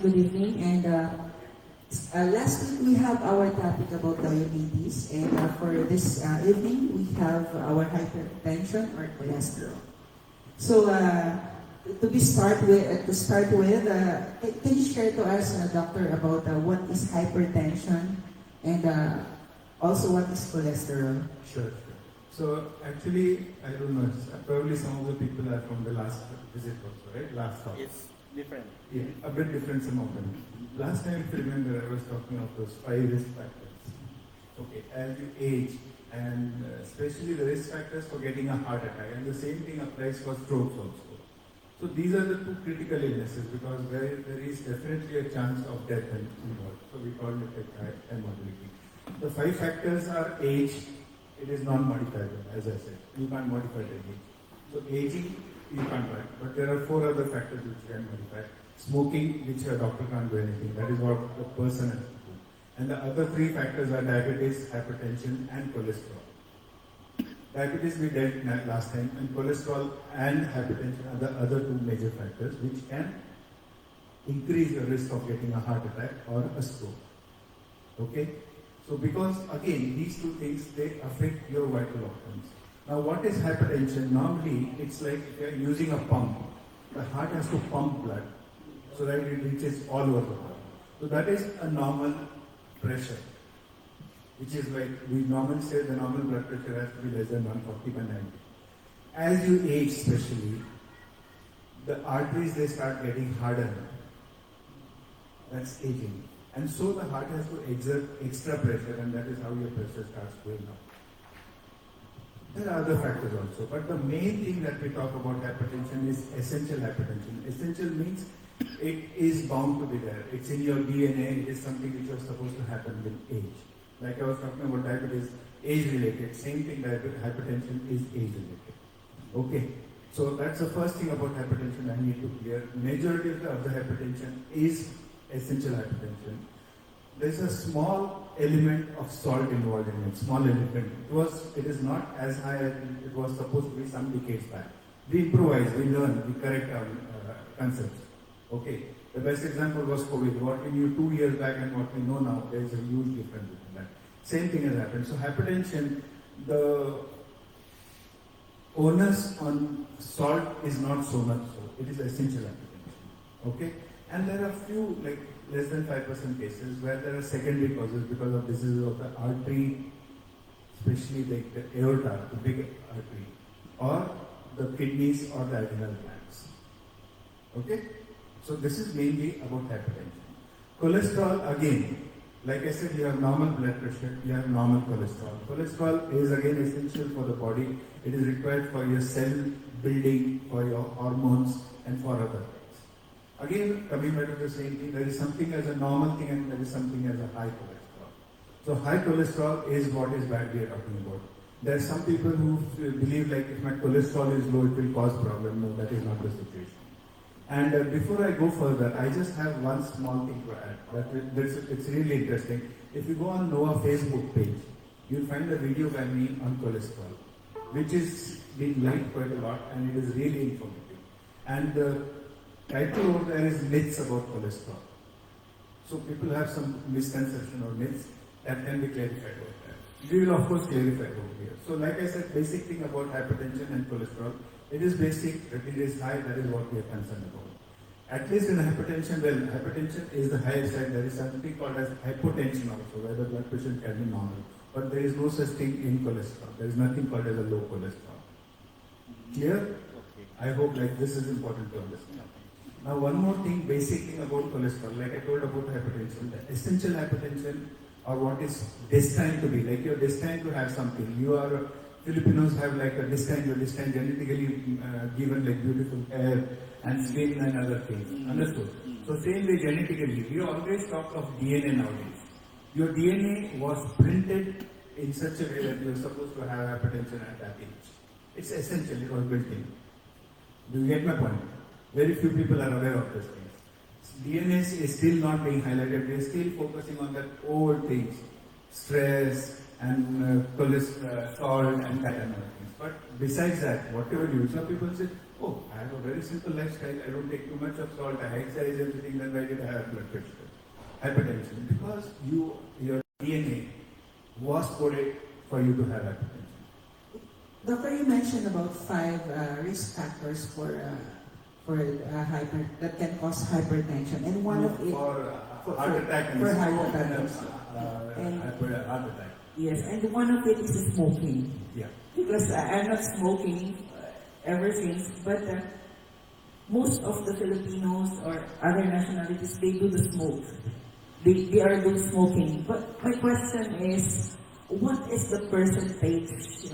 good evening. And last week we have our topic about diabetes, and for this evening we have our hypertension or cholesterol. So to start with, can you share to us, doctor, about what is hypertension and also what is cholesterol? Sure. So actually, I don't know, probably some of the people are from the last visit also, right? Last talk. It's different. Yeah, a bit different, some of them. Last time, if you remember, I was talking of those 5 risk factors. Okay, as you age, and especially the risk factors for getting a heart attack, and the same thing applies for strokes also. So these are the 2 critical illnesses because there is definitely a chance of death involved. So we call it a morbidity. The 5 factors are age. It is non-modifiable, as I said. You can't modify the age. So aging, you can't write. But there are 4 other factors which you can modify. Smoking, which a doctor can't do anything. That is what the person has to do. And the other 3 factors are diabetes, hypertension, and cholesterol. Diabetes we dealt last time, and cholesterol and hypertension are the other 2 major factors which can increase the risk of getting a heart attack or a stroke. Okay? So because again, these 2 things, they affect your vital organs. Now what is hypertension? Normally, it's like if you are using a pump. The heart has to pump blood so that it reaches all over the body. So that is a normal pressure, which is like we normally say the normal blood pressure has to be less than 140/90. As you age especially, the arteries, they start getting harder. That's aging. And so the heart has to exert extra pressure, and that is how your pressure starts going up. There are other factors also, but the main thing that we talk about hypertension is essential hypertension. Essential means it is bound to be there. It's in your DNA. It is something which is supposed to happen with age. Like I was talking about diabetes, age-related. Same thing, hypertension is age-related. Okay, so that's the first thing about hypertension I need to clear. Majority of the hypertension is essential hypertension. There's a small element of salt involved in it, small element. It is not as high as it was supposed to be some decades back. We improvise, we learn, we correct our concepts. Okay, the best example was COVID. What we knew 2 years back and what we know now, there is a huge difference between that. Same thing has happened. So hypertension, the onus on salt is not so much so. It is essential hypertension. Okay? And there are few, like less than 5% cases where there are secondary causes because of diseases of the artery, especially like the aorta, the big artery, or the kidneys or the adrenal glands. Okay? So this is mainly about hypertension. Cholesterol, again, like I said, you have normal blood pressure, you have normal cholesterol. Cholesterol is again essential for the body. It is required for your cell building, for your hormones, and for other things. Again, coming back to the same thing, there is something as a normal thing and there is something as a high cholesterol. So high cholesterol is what is bad we are talking about. There are some people who believe like if my cholesterol is low, it will cause problem. No, that is not the situation. And before I go further, I just have one small thing to add. It's really interesting. If you go on NOAA Facebook page, you'll find a video by me on cholesterol, which is being liked quite a lot and it is really informative. And the title over there is myths about cholesterol. So people have some misconception or myths that can be clarified over there. We will of course clarify over here. So like I said, basic thing about hypertension and cholesterol, it is basic, that it is high, that is what we are concerned about. At least in hypertension, well, hypertension is the higher side. There is something called as hypotension also, where the blood pressure can be normal. But there is no such thing in cholesterol. There is nothing called as a low cholesterol. Clear? Okay. I hope like this is important to understand. Now one more thing, basic thing about cholesterol, like I told about hypertension, the essential hypertension or what is destined to be, like you're destined to have something. Filipinos have like a destined, you're destined genetically given like beautiful hair and skin and other things. Understood? So same way genetically, we always talk of DNA nowadays. Your DNA was printed in such a way that you're supposed to have hypertension at that age. It's essential, it was built in. Do you get my point? Very few people are aware of this thing. DNA is still not being highlighted. We are still focusing on that old things, stress and cholesterol, salt and that and other things. But besides that, whatever you, some people say, oh, I have a very simple lifestyle, I don't take too much of salt, I exercise everything, then why did I have blood pressure? Hypertension. Because your DNA was coded for you to have hypertension. Doctor, you mentioned about 5 risk factors for that can cause hypertension, and one of it for heart attack and for stroke heart attack. and heart attack. Yes, and one of it is smoking. Yeah. Because I'm not smoking ever since, but most of the Filipinos or other nationalities, they do the smoke. They are doing smoking. But my question is, what is the percentage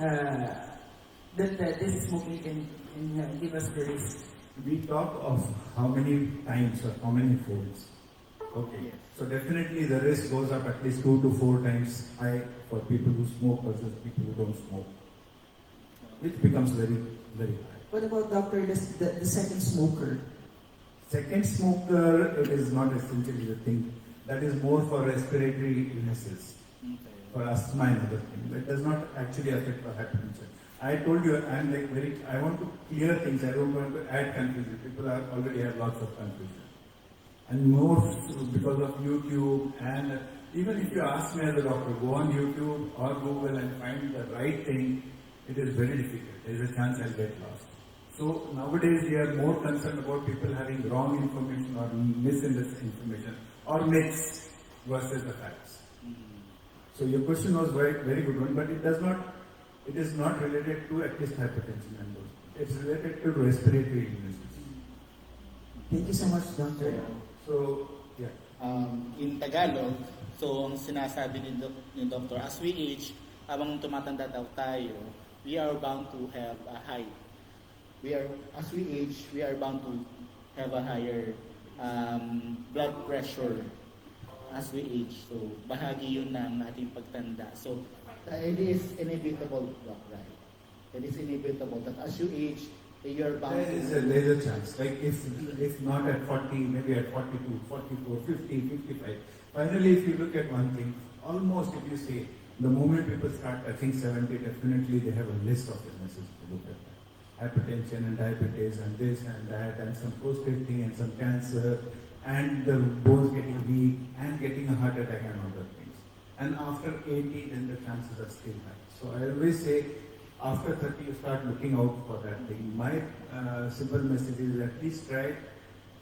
that this smoking can give us the risk? We talk of how many times or how many folds. Okay. So definitely the risk goes up at least 2 to 4 times high for people who smoke versus people who don't smoke. Which becomes very, very high. What about, doctor, the second smoker? Second smoker, it is not essentially the thing. That is more for respiratory illnesses, for asthma and other things. That does not actually affect the hypertension. I told you, I want to clear things. I don't want to add confusion. People already have lots of confusion. And more because of YouTube, and even if you ask me as a doctor, go on YouTube or Google and find the right thing, it is very difficult. There is a chance I'll get lost. So nowadays we are more concerned about people having wrong information or misinformation or myths versus the facts. So your question was very good one, but it is not related to at least hypertension and those. It's related to respiratory illnesses. Thank you so much, doctor. So, yeah. In Tagalog, so ang sinasabi ni Doctor, as we age, habang tumatanda daw tayo, we are bound to have a high. As we age, we are bound to have a higher blood pressure as we age. So, bahagi yun ng ating pagtanda. So, it is inevitable, Doc, right? It is inevitable that as you age, you're bound there is a chance. Like if not at 40, maybe at 42, 44, 50, 55. Finally, if you look at one thing, almost if you say, the moment people start touching 70, definitely they have a list of illnesses to look at. Hypertension and diabetes and this and that and some prostate thing and some cancer and the bones getting weak and getting a heart attack and other things. And after 80, then the chances are still high. So I always say, after 30, you start looking out for that thing. My simple message is at least try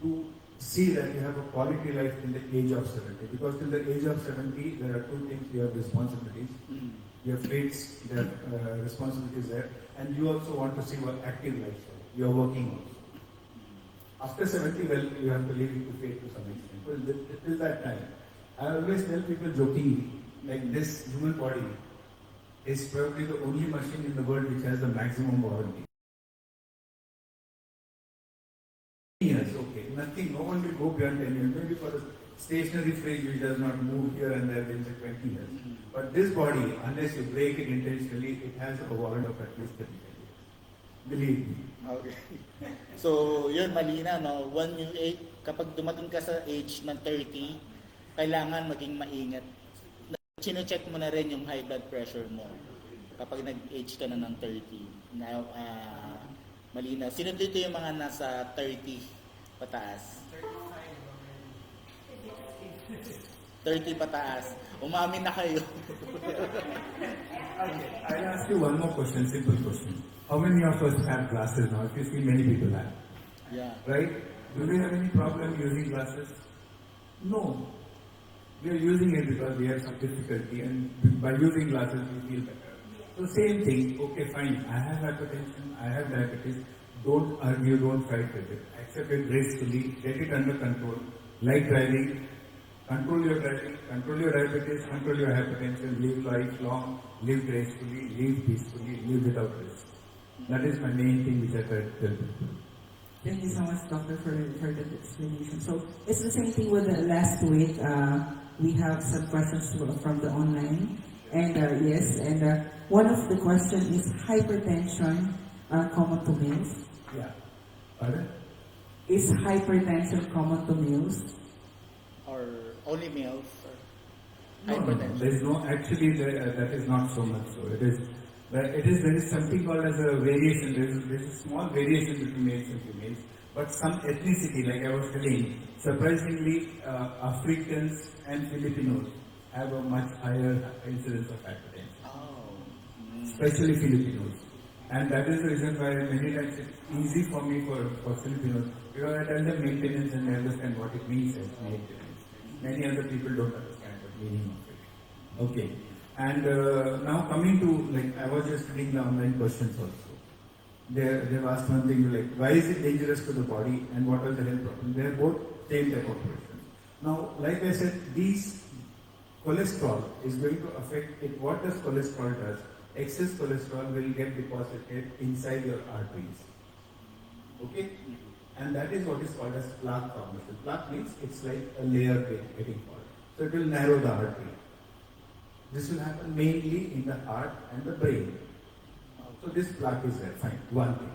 to see that you have a quality life in the age of 70. Because in the age of 70, there are 2 things. You have responsibilities. You have faiths, there are responsibilities there. And you also want to see your active lifestyle. You are working also. After 70, well, you have to leave it to faith to some extent. Well, till that time, I always tell people jokingly, like this human body is probably the only machine in the world which has the maximum warranty. Years, okay, nothing, no one will go beyond 10 years. Maybe for a stationary fridge which does not move here and there, within 20 years. But this body, unless you break it intentionally, it has a warrant of at least 35 years. Believe me. Okay. So, yun, malina, no? Kapag dumating ka sa age ng 30, kailangan maging maingat. Chine-check mo na rin yung high blood pressure mo kapag nag-age ka na ng 30. Now, malina. Sino dito yung mga nasa 30 pataas? 30 pataas. Umamin na kayo. Okay, I'll ask you one more question, simple question. How many of us have glasses now? If you see, many people have. Yeah. Right? Do we have any problem using glasses? No. We are using it because we have some difficulty, and by using glasses we feel better. So same thing, okay fine, I have hypertension, I have diabetes, don't argue, don't fight with it. Accept it gracefully, get it under control. Like driving, control your driving, control your diabetes, control your hypertension, live life long, live gracefully, live peacefully, live without risk. That is my main thing which I try to tell people. Thank you so much, doctor, for the explanation. So it's the same thing with the last week. We have some questions from the online, and yes, and one of the questions is hypertension common to males? Yeah. Pardon? Is hypertension common to males? Or only males? Or No, hypertension? there is no, actually that is not so much so. It is But there is something called as a variation. There is a small variation between males and females. But some ethnicity, like I was telling, surprisingly, Africans and Filipinos have a much higher incidence of hypertension, Oh. especially Filipinos. And that is the reason why many times it's easy for me for Filipinos, because I tell them maintenance and they understand what it means as maintenance. Many other people don't understand the meaning of it. Okay. And now coming to, like, I was just reading the online questions also. They've asked one thing like, why is it dangerous to the body and what are the health problems? They are both same type of questions. Now, like I said, these cholesterol is going to affect it. What does cholesterol does? Excess cholesterol will get deposited inside your arteries. Okay? And that is what is called as plaque formation. Plaque means it's like a layer getting formed. So it will narrow the artery. This will happen mainly in the heart and the brain. So this plaque is there, fine, one thing.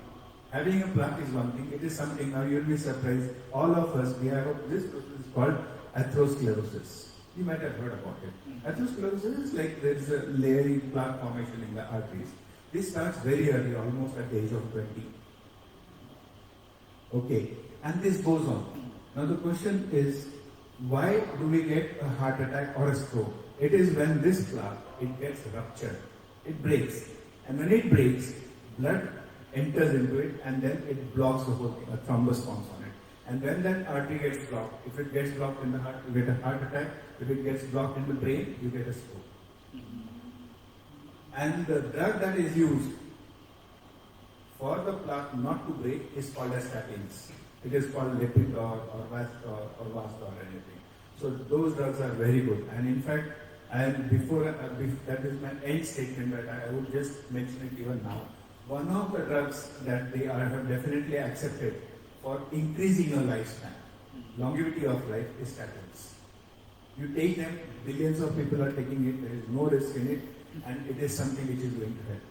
Having a plaque is one thing, it is something, now you'll be surprised, all of us, we have this process is called atherosclerosis. You might have heard about it. Atherosclerosis is like there is a layering plaque formation in the arteries. This starts very early, almost at the age of 20. Okay, and this goes on. Now the question is, why do we get a heart attack or a stroke? It is when this plaque, it gets ruptured, it breaks. And when it breaks, blood enters into it and then it blocks the whole thing, a thrombus forms on it. And when that artery gets blocked, if it gets blocked in the heart, you get a heart attack. If it gets blocked in the brain, you get a stroke. And the drug that is used for the plaque not to break is called as statins. It is called Lipitor or Vastor or Vastor or anything. So those drugs are very good. And in fact, that is my end statement, but I would just mention it even now. One of the drugs that they have definitely accepted for increasing your lifespan, longevity of life, is statins. You take them, billions of people are taking it, there is no risk in it, and it is something which is going to help.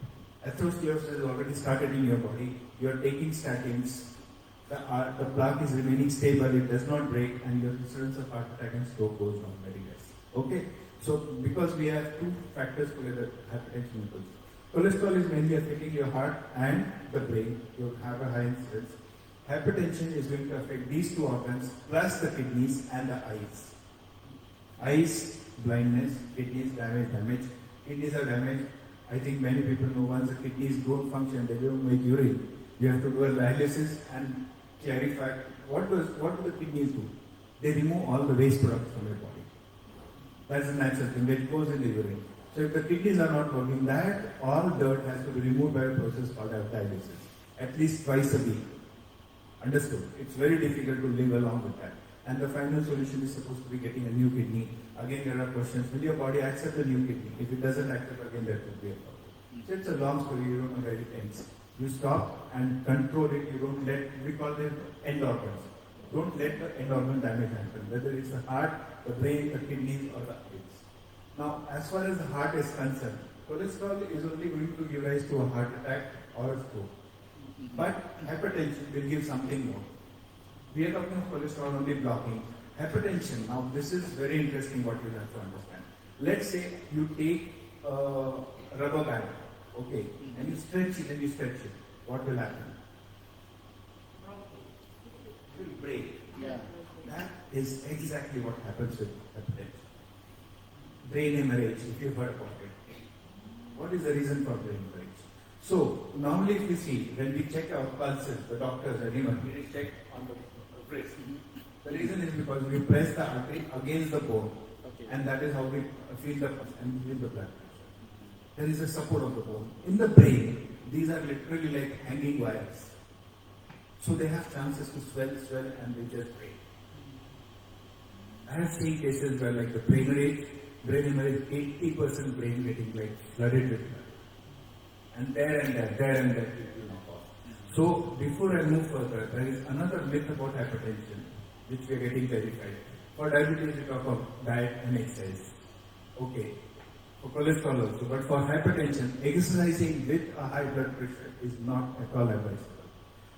Atherosclerosis has already started in your body, you are taking statins, the plaque is remaining stable, it does not break, and your incidence of heart attack and stroke goes down very less. Okay? So, because we have two factors together, hypertension and cholesterol. Cholesterol is mainly affecting your heart and the brain. You have a high incidence. Hypertension is going to affect these two organs, plus the kidneys and the eyes. Eyes, blindness, kidneys, damage. Kidneys are damaged. I think many people know once the kidneys don't function, they don't make urine. You have to do a dialysis and clarify what do the kidneys do? They remove all the waste products from your body. That's a natural thing, that goes in the urine. So if the kidneys are not working, that all dirt has to be removed by a process called dialysis, at least twice a week. Understood? It's very difficult to live along with that. And the final solution is supposed to be getting a new kidney. Again, there are questions. Will your body accept a new kidney? If it doesn't accept, again, there could be a problem. So it's a long story, you don't know where it ends. You stop and control it. You don't let, we call them end organs. Don't let the end organ damage happen, whether it's the heart, the brain, the kidneys, or the eyes. Now, as far as the heart is concerned, cholesterol is only going to give rise to a heart attack or a stroke. But hypertension will give something more. We are talking of cholesterol only blocking. Hypertension, now this is very interesting what you have to understand. Let's say you take a rubber band, okay, and you stretch it, what will happen? It will break. Yeah. That is exactly what happens with hypertension. Brain hemorrhage, if you've heard about it. What is the reason for brain hemorrhage? So, normally if we see, when we check our pulses, the doctors, anyone, we check on the wrist. The reason is because we press the artery against the bone. Okay. And that is how we feel the pulse and feel the blood pressure. There is a support of the bone. In the brain, these are literally like hanging wires. So they have chances to swell, and they just break. I have seen cases where like the brain hemorrhage, 80% brain getting like flooded with blood. And there and there, people knock off. So before I move further, there is another myth about hypertension, which we are getting verified. For diabetes, we talk of diet and exercise. Okay. For cholesterol also. But for hypertension, exercising with a high blood pressure is not at all advisable.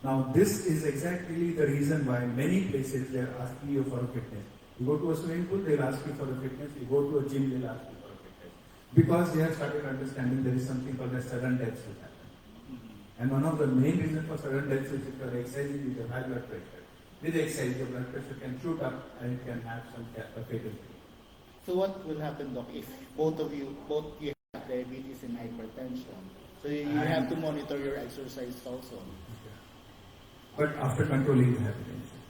Now, this is exactly the reason why many places they are asking you for a fitness. You go to a swimming pool, they'll ask you for a fitness. You go to a gym, they'll ask you for a fitness. because they have started understanding there is something called as sudden deaths which happen. And one of the main reasons for sudden deaths is if you are exercising with your high blood pressure. With exercise, your blood pressure can shoot up and it can have some fatality. So what will happen, Doc, if both you have diabetes and hypertension? So you have to monitor your exercise also. But after controlling the hypertension.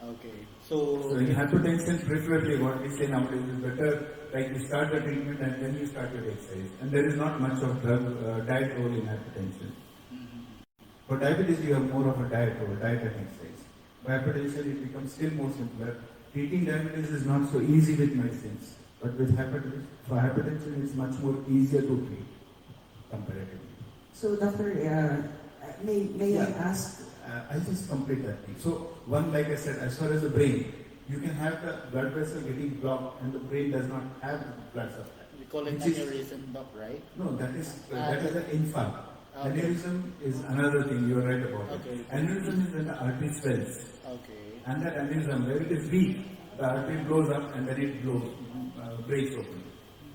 Okay. So in hypertension, preferably what we say nowadays is better, like you start the treatment and then you start your exercise. And there is not much of diet role in hypertension. For diabetes, you have more of a diet role, diet and exercise. For hypertension, it becomes still more simpler. Treating diabetes is not so easy with medicines, but with for hypertension, it's much more easier to treat comparatively. So, Doctor, may I ask? I'll just complete that thing. So, one, like I said, as far as the brain, you can have the blood vessel getting blocked and the brain does not have blood supply. We call it aneurysm, Doc, right? No, that is an infarct. Okay. Aneurysm is another thing, you are right about Okay. it. Aneurysm is when the artery swells. Okay. And that aneurysm, where it is weak, the artery blows up and then it breaks open.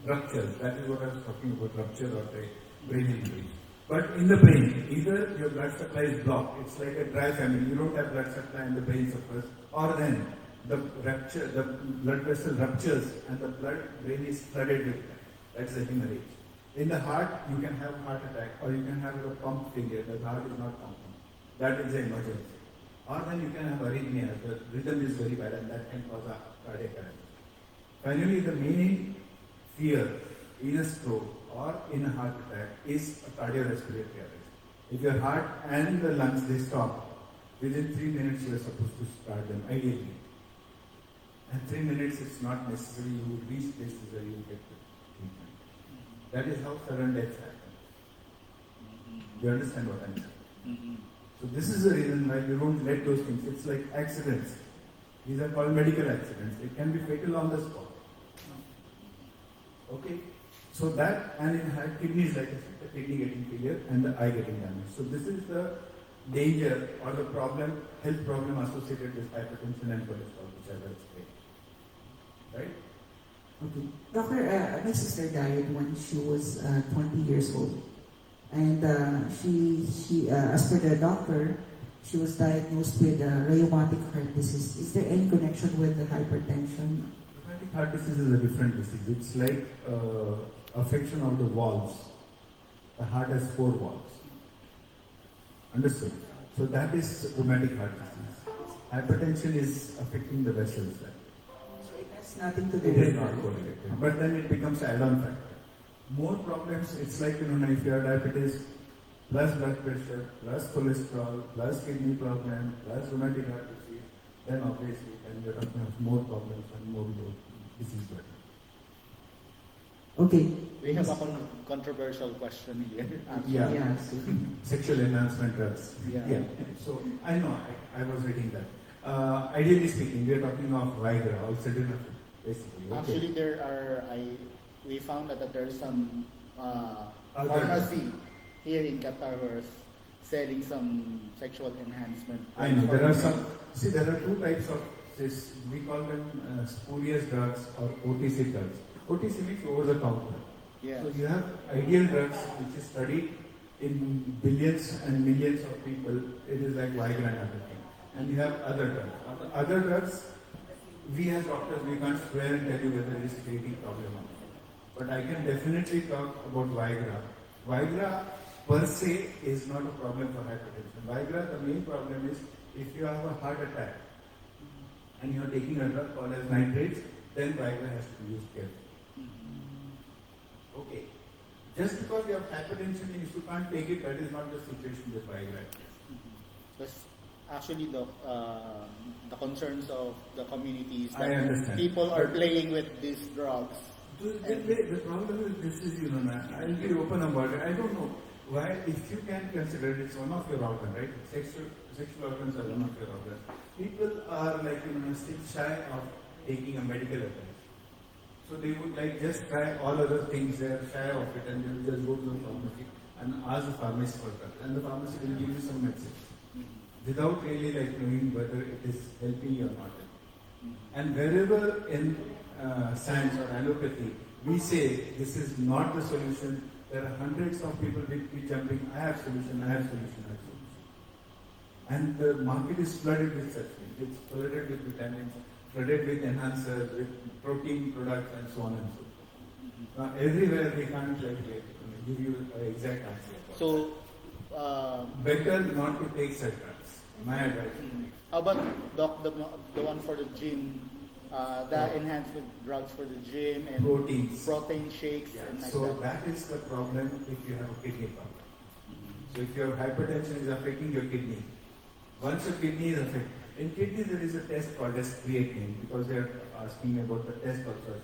Rupture, that is what I was talking about, rupture or the brain injury. But in the brain, either your blood supply is blocked, it's like a dry family, you don't have blood supply and the brain suffers, or then the blood vessel ruptures and the brain is flooded with blood. That's the hemorrhage. In the heart, you can have heart attack or you can have a pump failure, the heart is not pumping. That is an emergency. Or then you can have arrhythmia, the rhythm is very bad and that can cause a cardiac arrest. Finally, the main fear in a stroke or in a heart attack is a cardiorespiratory arrest. If your heart and the lungs, they stop, within 3 minutes you are supposed to start them, ideally. And 3 minutes it's not necessary, you will reach places where you will get the treatment. That is how sudden deaths happen. You understand what I'm saying? So this is the reason why you don't let those things. It's like accidents. These are called medical accidents. It can be fatal on the spot. Okay? So that, and in kidneys, like I said, the kidney getting failure and the eye getting damaged. So this is the danger or the problem, health problem associated with hypertension and cholesterol, which I will explain. Right? Okay. Doctor, my sister died when she was 20 years old. And she as per the doctor, she was diagnosed with rheumatic heart disease. Is there any connection with the hypertension? Rheumatic heart disease is a different disease. It's like affection of the valves. The heart has 4 valves. Understood? So that is rheumatic heart disease. Hypertension is affecting the vessels. So it has nothing to do It with is not correlated. But then it becomes add-on factor. More problems, it's like, if you have diabetes, plus blood pressure, plus cholesterol, plus kidney problem, plus rheumatic heart disease, then obviously, then you're going to have more problems and more disease burden. Okay. We have a controversial question here. Yeah. Yes. Sexual enhancement drugs. Yeah. So, I know, I was reading that. Ideally speaking, we are talking of Viagra, Unsaturated Fat, basically. Okay. Actually, we found that there is some pharmacy here in Qatar who are selling some sexual enhancement. I know, there are 2 types of this, we call them spurious drugs or OTC drugs. OTC means over the counter. Yeah. So you have ideal drugs which is studied in billions and millions of people. It is like Viagra and other things. And you have other drugs. Other drugs, we as doctors, we can't swear and tell you whether it is creating problem or not. But I can definitely talk about Viagra. Viagra per se is not a problem for hypertension. Viagra, the main problem is if you have a heart attack and you are taking a drug called as nitrates, then Viagra has to be used carefully. Okay. Just because you have hypertension means you can't take it, that is not the situation with Viagra. Because actually, the concerns of the community is I that understand. people are playing with these drugs. The problem with this is, I'll be open about it. I don't know why, if you can consider it, it's one of your organs, right? Sexual organs are one of your organs. People are like, still shy of taking a medical advice. So they would like just try all other things, they are shy of it and they will just go to the pharmacy and ask the pharmacist for that. And the pharmacy will give you some medicine without really like knowing whether it is helping you or not. And wherever in science or allopathy, we say this is not the solution. There are hundreds of people will be jumping, I have solution, I have solution, I have solution. And the market is flooded with such things. It's flooded with vitamins, flooded with enhancers, with protein products and so on and so forth. Now everywhere we can't give you an exact answer. So, Better not to take such drugs. My advice. how about doc, the one for the gym, the enhancement drugs for the gym and Proteins. protein shakes and like So that? that is the problem if you have a kidney problem. So if your hypertension is affecting your kidney, once your kidney is affected, in kidney there is a test called as creatinine because they are asking about the test also.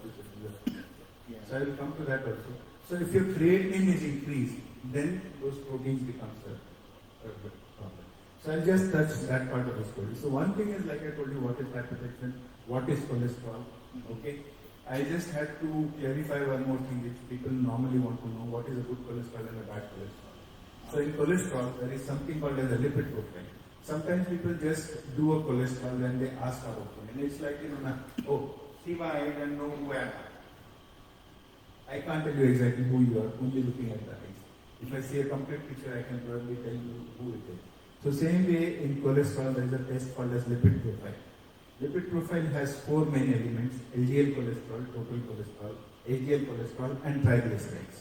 Yeah. So I will come to that also. So if your creatinine is increased, then those proteins becomes the problem. So I'll just touch that part of the story. So one thing is, like I told you, what is hypertension, what is cholesterol, okay? I just had to clarify one more thing which people normally want to know, what is a good cholesterol and a bad cholesterol. So in cholesterol, there is something called as a lipid profile. Sometimes people just do a cholesterol when they ask our opinion. It's like, oh, see my eye and know who I am. I can't tell you exactly who you are, only looking at the eyes. If I see a complete picture, I can probably tell you who it is. So same way in cholesterol, there is a test called as lipid profile. Lipid profile has four main elements: LDL cholesterol, total cholesterol, HDL cholesterol, and triglycerides.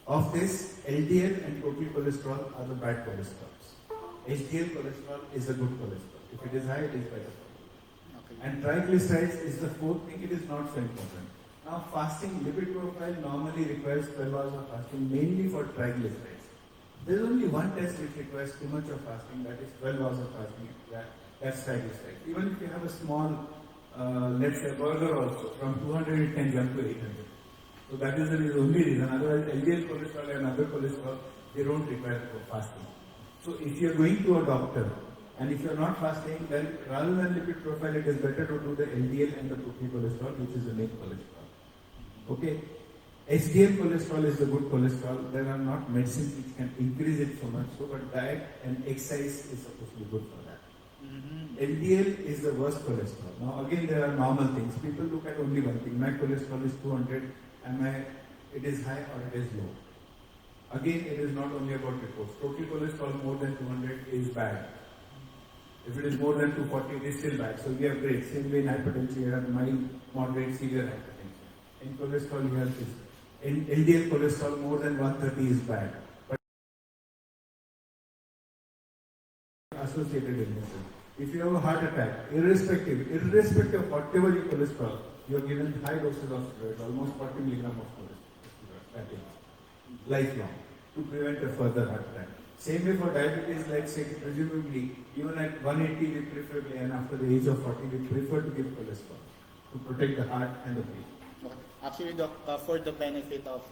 Of this, LDL and total cholesterol are the bad cholesterols. HDL cholesterol is a good cholesterol. If it is high, it is better. Okay. And triglycerides is the fourth thing, it is not so important. Now fasting, lipid profile normally requires 12 hours of fasting, mainly for triglycerides. There is only one test which requires too much of fasting, that is 12 hours of fasting, that's triglycerides. Even if you have a small, let's say burger also, from 200 it can jump to 800. So that is the only reason, otherwise LDL cholesterol and other cholesterol, they don't require fasting. So if you are going to a doctor, and if you are not fasting, then rather than lipid profile, it is better to do the LDL and the total cholesterol, which is the main cholesterol. Okay, HDL cholesterol is the good cholesterol. There are not medicines which can increase it so much, so but diet and exercise is supposed to be good for that. LDL is the worst cholesterol. Now again, there are normal things. People look at only one thing. My cholesterol is 200, and it is high or it is low. Again, it is not only about reports. Total cholesterol more than 200 is bad. If it is more than 240, it is still bad. So we have grades. Same way in hypertension, you have mild, moderate, severe hypertension. In cholesterol, you have this. In LDL cholesterol, more than 130 is bad. But associated illnesses. If you have a heart attack, irrespective of whatever your cholesterol, you are given high doses of steroids, almost 40 milligram of cholesterol, lifelong, to prevent a further heart attack. Same way for diabetes, like say, presumably, even at 180 we preferably, and after the age of 40, we prefer to give cholesterol to protect the heart and the brain. Actually, Doc, for the benefit of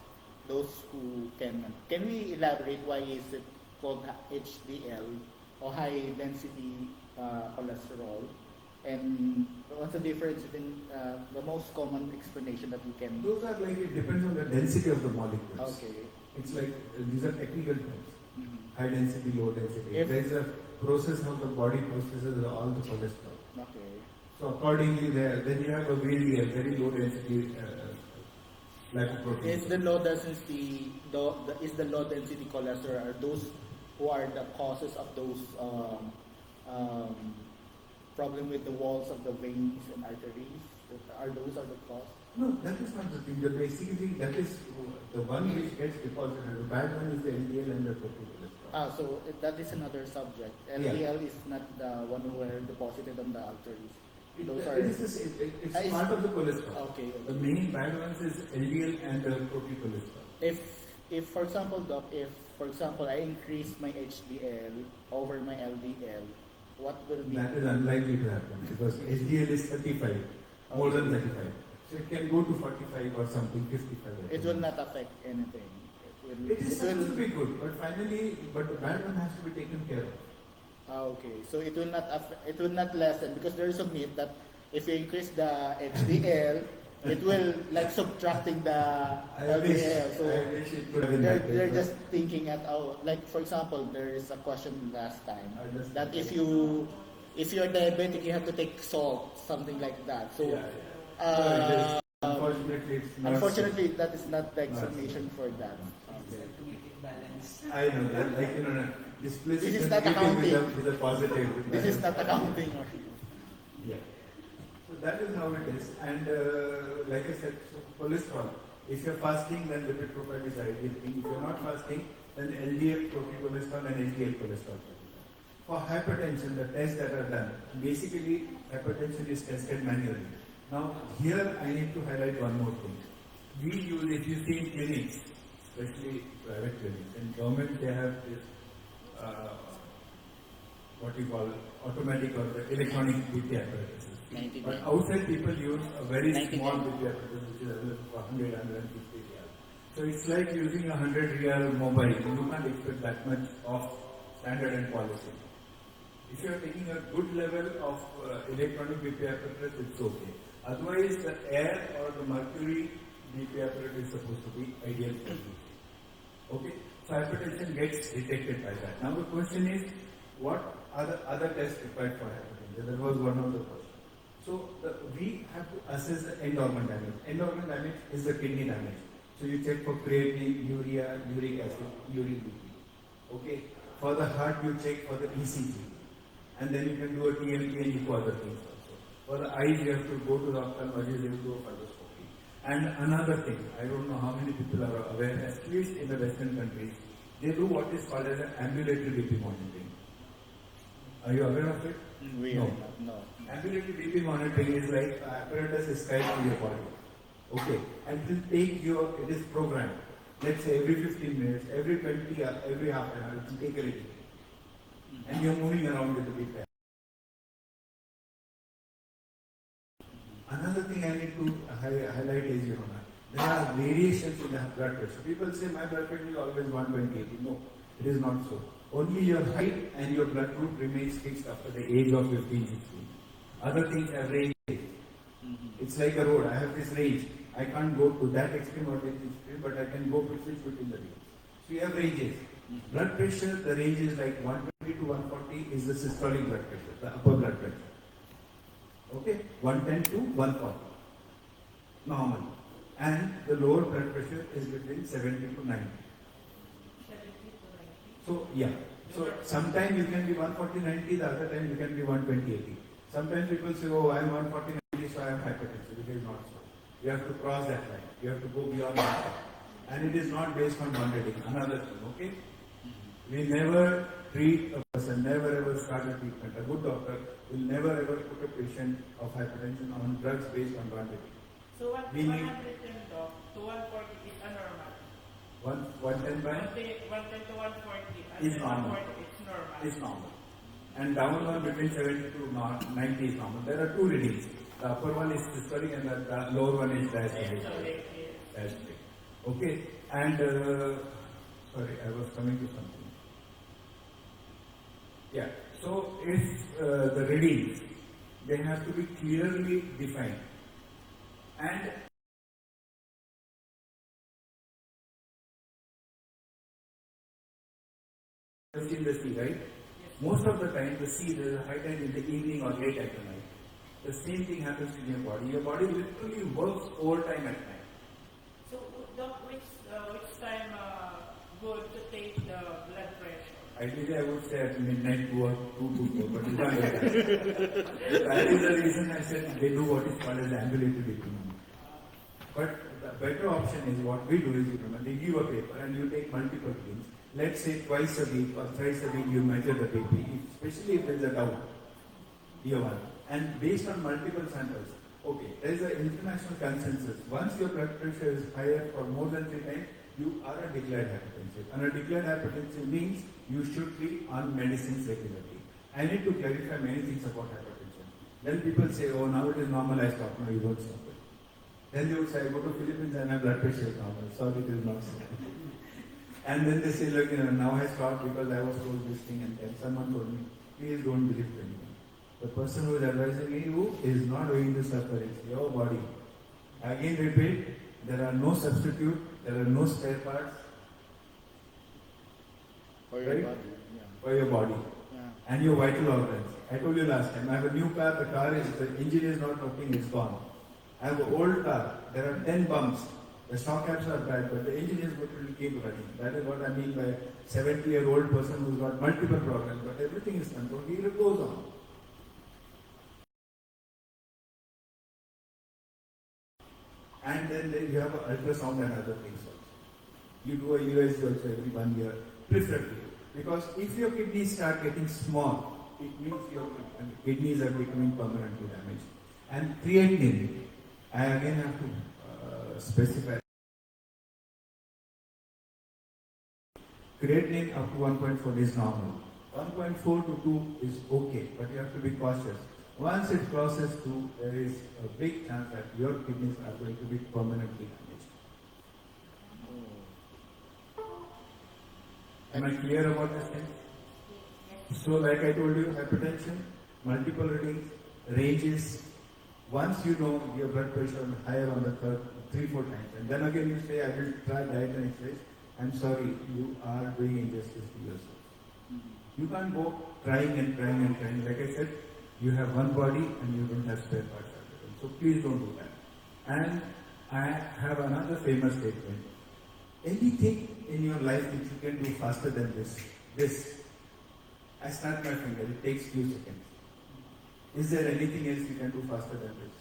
those who can we elaborate why is it called HDL or high density cholesterol, and what's the difference between the most common explanation that we can? Those are like, it depends on the density of the molecules. Okay. It's like, these are technical terms. Mm-hmm. High density, low density. There is a process how the body processes all the cholesterol. Okay. So accordingly, then you have a very low density lipoprotein. Is the low density is the low density cholesterol are those who are the causes of those problem with the walls of the veins and arteries? Are those the cause? No, that is not the thing. The basically that is the one which gets deposited. The bad one is the LDL and the total cholesterol. So that is another subject. LDL is not the one who are deposited on the arteries. Those are. It's part of the cholesterol. Okay. The main bad ones is LDL and the total cholesterol. If for example, Doc, if for example I increase my HDL over my LDL, what will be? That is unlikely to happen because HDL is 35, more than 35. So it can go to 45 or something, 55. It will not affect anything. It is supposed to be good, but finally, the bad one has to be taken care of. Okay, so it will not lessen because there is a myth that if you increase the HDL, it will like subtracting the LDL. So they're just thinking at like for example, there is a question last time that if you're diabetic, you have to take salt, something like that. So Unfortunately, unfortunately, it's not. Unfortunately, that is not the examination for that. To make it balance. I know that, like, displace This it is and not keep it accounting. with a positive. This is not accounting. Yeah. So that is how it is. And like I said, so cholesterol. If you're fasting, then lipid profile is ideal thing. If you're not fasting, then LDL cholesterol and HDL cholesterol. For hypertension, the tests that are done, basically hypertension is tested manually. Now, here I need to highlight one more thing. We use, if you see in clinics, especially private clinics, in government they have this, what you call automatic or the electronic BP apparatus. 90 But days. outside people use a very 90 small days. BP apparatus which is available for 100, 150 real. So it's like using a 100 real mobile. You can't expect that much of standard and quality. If you are taking a good level of electronic BP apparatus, it's okay. Otherwise, the air or the mercury BP apparatus is supposed to be ideal for you. Okay? So hypertension gets detected by that. Now the question is, what are the other tests required for hypertension? That was one of the questions. So we have to assess the end organ damage. End organ damage is the kidney damage. So you check for creatinine, urea, uric acid, urine BP. Okay? For the heart, you check for the ECG. And then you can do a TMT and echo other things also. For the eyes, you have to go to the ophthalmologist, you have to do a fundoscopy. And another thing, I don't know how many people are aware, at least in the Western countries, they do what is called as an ambulatory BP monitoring. Are you aware of it? We No. are not. No. Ambulatory BP monitoring is like apparatus is tied to your body. Okay. And it will take your, it is programmed. Let's say every 15 minutes, every 20 hours, every half an hour, it will take a reading. And you're moving around with the BP. Another thing I need to highlight is, there are variations in the blood pressure. People say my blood pressure is always 120. No, it is not so. Only your height and your blood group remains fixed after the age of 15, 16. Other things have ranges. It's like a road. I have this range. I can't go to that extreme or that extreme, but I can go between the range. So you have ranges. Blood pressure, the range is like 120 to 140 is the systolic blood pressure, the upper blood pressure. Okay, 110 to 140, normal. And the lower blood pressure is between 70 to 90. So, yeah. So, sometimes you can be 140, 90, the other time you can be 120, 80. Sometimes people say, oh, I am 140, 90, so I am hypertensive. It is not so. You have to cross that line. You have to go beyond that. And it is not based on one reading. Another thing, okay? We never treat a person, never ever start a treatment. A good doctor will never ever put a patient of hypertension on drugs based on one reading. So what We 110 need- to 140 is anormal. 110 by 110 to 140 Is normal. 140 it's normal. is normal. And down one between 70 to 90 is normal. There are two readings. The upper one is systolic and the lower one is diastolic. Diastolic. Okay. And sorry, I was coming to something. Yeah. So if the readings, they have to be clearly defined. And in the sea, right? Most of the time, the sea, there is a high tide in the evening or late at the night. The same thing happens in your body. Your body literally works overtime at night. So doc, which time good to take the blood pressure? Ideally, I would say at midnight, 2 or 2 to 4, but it's not like that. That is the reason I said they do what is called as ambulatory BP. But the better option is what we do is, they give a paper and you take multiple readings. Let's say twice a week or thrice a week you measure the BP, especially if there is a doubt, year one. And based on multiple samples, okay, there is an international consensus. Once your blood pressure is higher for more than 3 times, you are a declared hypertensive. And a declared hypertensive means you should be on medicines regularly. I need to clarify many things about hypertension. Then people say, oh, now it is normal, I stop. No, you don't stop it. Then they would say, I go to Philippines and my blood pressure is normal. Sorry, it is not so. And then they say, look, now I stopped because I was told this thing, and then someone told me, please don't believe anything. The person who is advising you is not doing the suffering, it's your body. Again repeat, there are no substitute, there are no spare parts For your Right? body. Yeah. for your body Yeah. and your vital organs. I told you last time, I have a new car, the engine is not working, it's gone. I have an old car, there are 10 bumps. The shock abs are bad, but the engine is going to keep running. That is what I mean by 70-year-old person who's got multiple problems, but everything is controlled. He goes on. And then you have an ultrasound and other things also. You do a USG also every 1 year, preferably. Because if your kidneys start getting small, it means your kidneys are becoming permanently damaged. And creatinine, I again have to specify. Creatinine up to 1.4 is normal. 1.4 to 2 is okay, but you have to be cautious. Once it crosses 2, there is a big chance that your kidneys are going to be permanently damaged. Am I clear about this thing? So like I told you, hypertension, multiple readings, ranges. Once you know your blood pressure is higher on the third, 3-4 times, and then again you say, I will try diet and exercise, I'm sorry, you are doing injustice to yourself. You can't go trying and trying and trying. Like I said, you have one body and you don't have spare parts. So please don't do that. And I have another famous statement. Anything in your life which you can do faster than this, I snap my finger, it takes few seconds. Is there anything else you can do faster than this?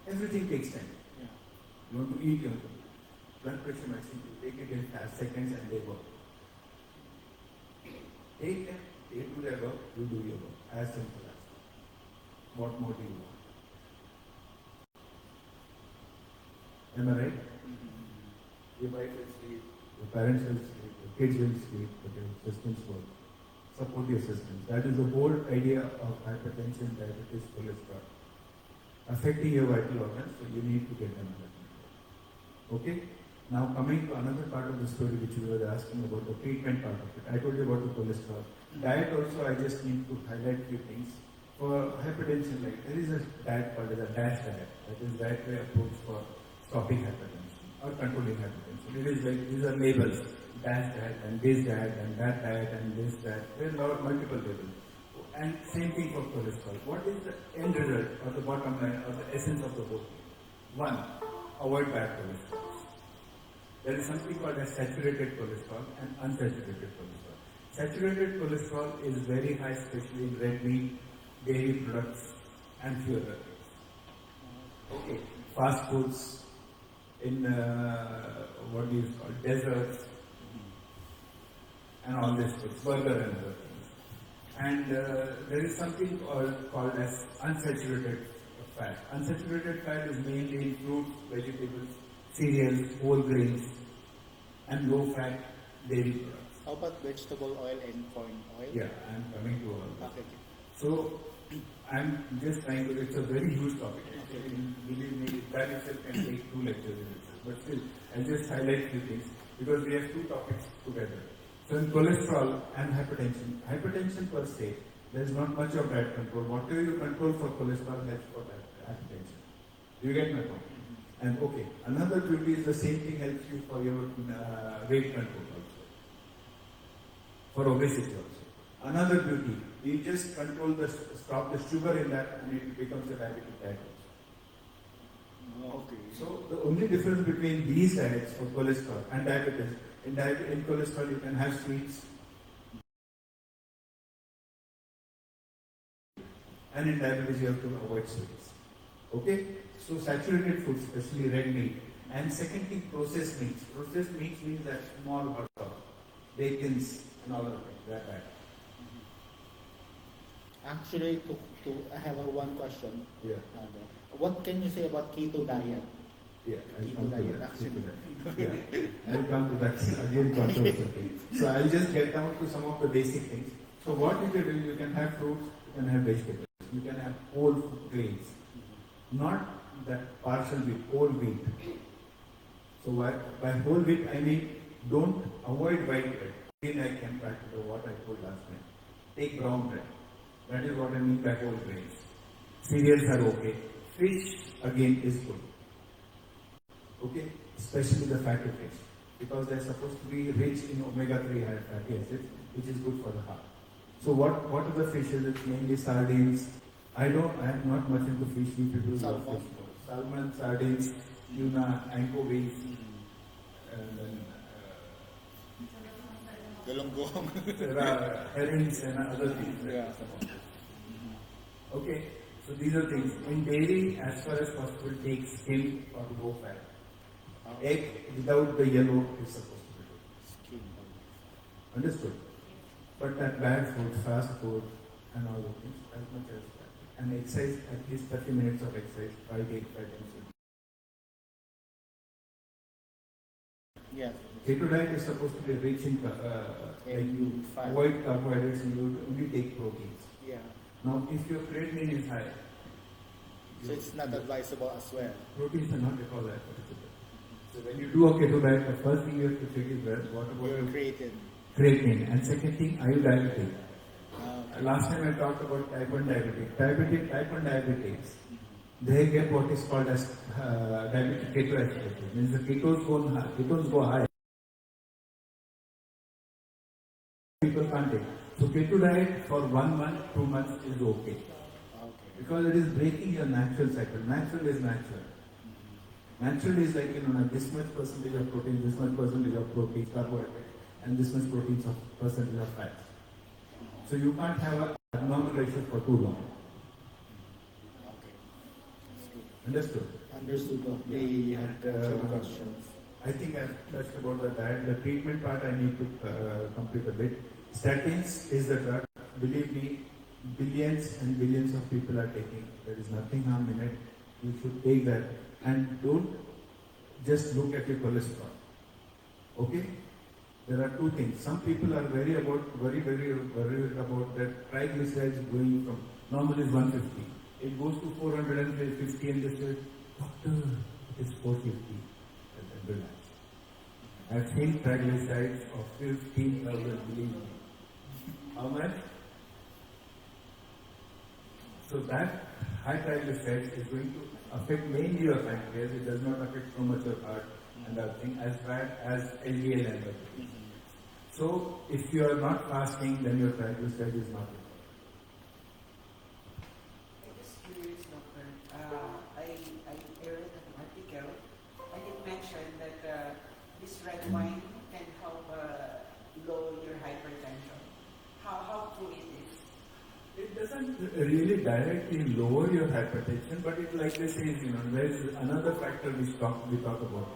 Everything takes time. Yeah. You want to eat your blood pressure medicine, you take it in seconds and they work. Take them, they do their work, you do your work. As simple as that. What more do you want? Am I right? Your wife will sleep, your parents will sleep, your kids will sleep, but your systems work. Support your systems. That is the whole idea of hypertension, diabetes, cholesterol. Affecting your vital organs, so you need to get them under control. Okay? Now coming to another part of the story which you were asking about the treatment part of it. I told you about the cholesterol. Diet also, I just need to highlight few things. For hypertension, like there is a diet called as a DASH diet. That is dietary approach for stopping hypertension or controlling hypertension. It is like, these are labels. DASH diet and this diet and that diet and this diet. There are multiple labels. And same thing for cholesterol. What is the end result or the bottom line or the essence of the whole thing? One, avoid bad cholesterol. There is something called as saturated cholesterol and unsaturated cholesterol. Saturated cholesterol is very high, especially in red meat, dairy products, and few other things. Okay, fast foods, in what do you call desserts, and all this foods, burger and other things. And there is something called as unsaturated fat. Unsaturated fat is mainly in fruits, vegetables, cereals, whole grains, and low-fat dairy products. How about vegetable oil and corn oil? Yeah, I'm coming to all that. Okay. So, I'm just trying to, it's a very huge topic. Okay. Believe me, that itself can take 2 lectures in itself. But still, I'll just highlight few things because we have 2 topics together. So in cholesterol and hypertension per se, there is not much of diet control. Whatever you control for cholesterol helps for that hypertension. Do you get my point? And okay, another beauty is the same thing helps you for your weight control also. For obesity also. Another beauty, you just control stop the sugar in that and it becomes a diabetic diet also. Okay. So the only difference between these diets for cholesterol and diabetes, in cholesterol you can have sweets and in diabetes you have to avoid sweets. Okay? So saturated foods, especially red meat. And second thing, processed meats. Processed meats means that small hot dog, bacons and all of that. That diet. Actually, I have one question. Yeah. What can you say about keto diet? Yeah, I'll Keto come to diet, that. actually. Yeah. I'll come to that again controversial thing. So I'll just get down to some of the basic things. So what you can do, you can have fruits, you can have vegetables, you can have whole grains. Not that partial wheat, whole wheat. So by whole wheat I mean don't avoid white bread. Again I came back to what I told last time. Take brown bread. That is what I mean by whole grains. Cereals are okay. Fish again is good. Okay? Especially the fatty fish. Because they are supposed to be rich in omega-3 fatty acids, which is good for the heart. So what are the fishes? It's mainly sardines, I am not much into fish. You people love Salmon. fish. Salmon, sardines, tuna, anchovies, and then Galunggong. there are herrings and other things. Yeah. Okay, so these are things. In dairy, as far as possible, take skim or low fat. Egg without the yellow is supposed to be good. Skin. Understood? But that bad food, fast food, and all those things, as much as that. And exercise, at least 30 minutes of exercise, 5 times a day. Yeah. Keto diet is supposed to be rich in, like you Fat. avoid carbohydrates and you only take proteins. Yeah. Now, if your creatinine is high, So it's not advisable as well. proteins are not at all advisable. So when you do a keto diet, the first thing you have to check is what about You're your created. creatinine, and second thing, are you diabetic? Okay. Last time I talked about type 1 diabetic. Type 1 diabetics, they get what is called as diabetic ketoacidosis. Means the ketones go high. People can't take. So keto diet for 1 month, 2 months is okay. Okay. Because it is breaking your natural cycle. Natural is natural. Natural is like, this much percentage of protein, this much percentage of protein, carbohydrate, and this much protein of percentage of fat. So you can't have a abnormal ratio for too long. Okay. That's good. Understood? Understood. Yeah. We had And, some questions. I think I've touched about the diet. The treatment part I need to complete a bit. Statins is the drug. Believe me, billions and billions of people are taking. There is nothing harm in it. You should take that. And don't just look at your cholesterol. Okay? There are two things. Some people are very worried about that triglycerides going from normal is 150. It goes to 450 and they say, doctor, it is 450. Relax. I've seen triglycerides of 15,000, believe me. How much? So that high triglycerides is going to affect mainly your pancreas. It does not affect so much your heart and other thing as bad as LDL and other things. So if you are not fasting, then your triglyceride is not good. I just curious, doctor. I read an article and it mentioned that this red wine can help lower your hypertension. How true is this? It doesn't really directly lower your hypertension, but it, like they say, there is another factor we talk about.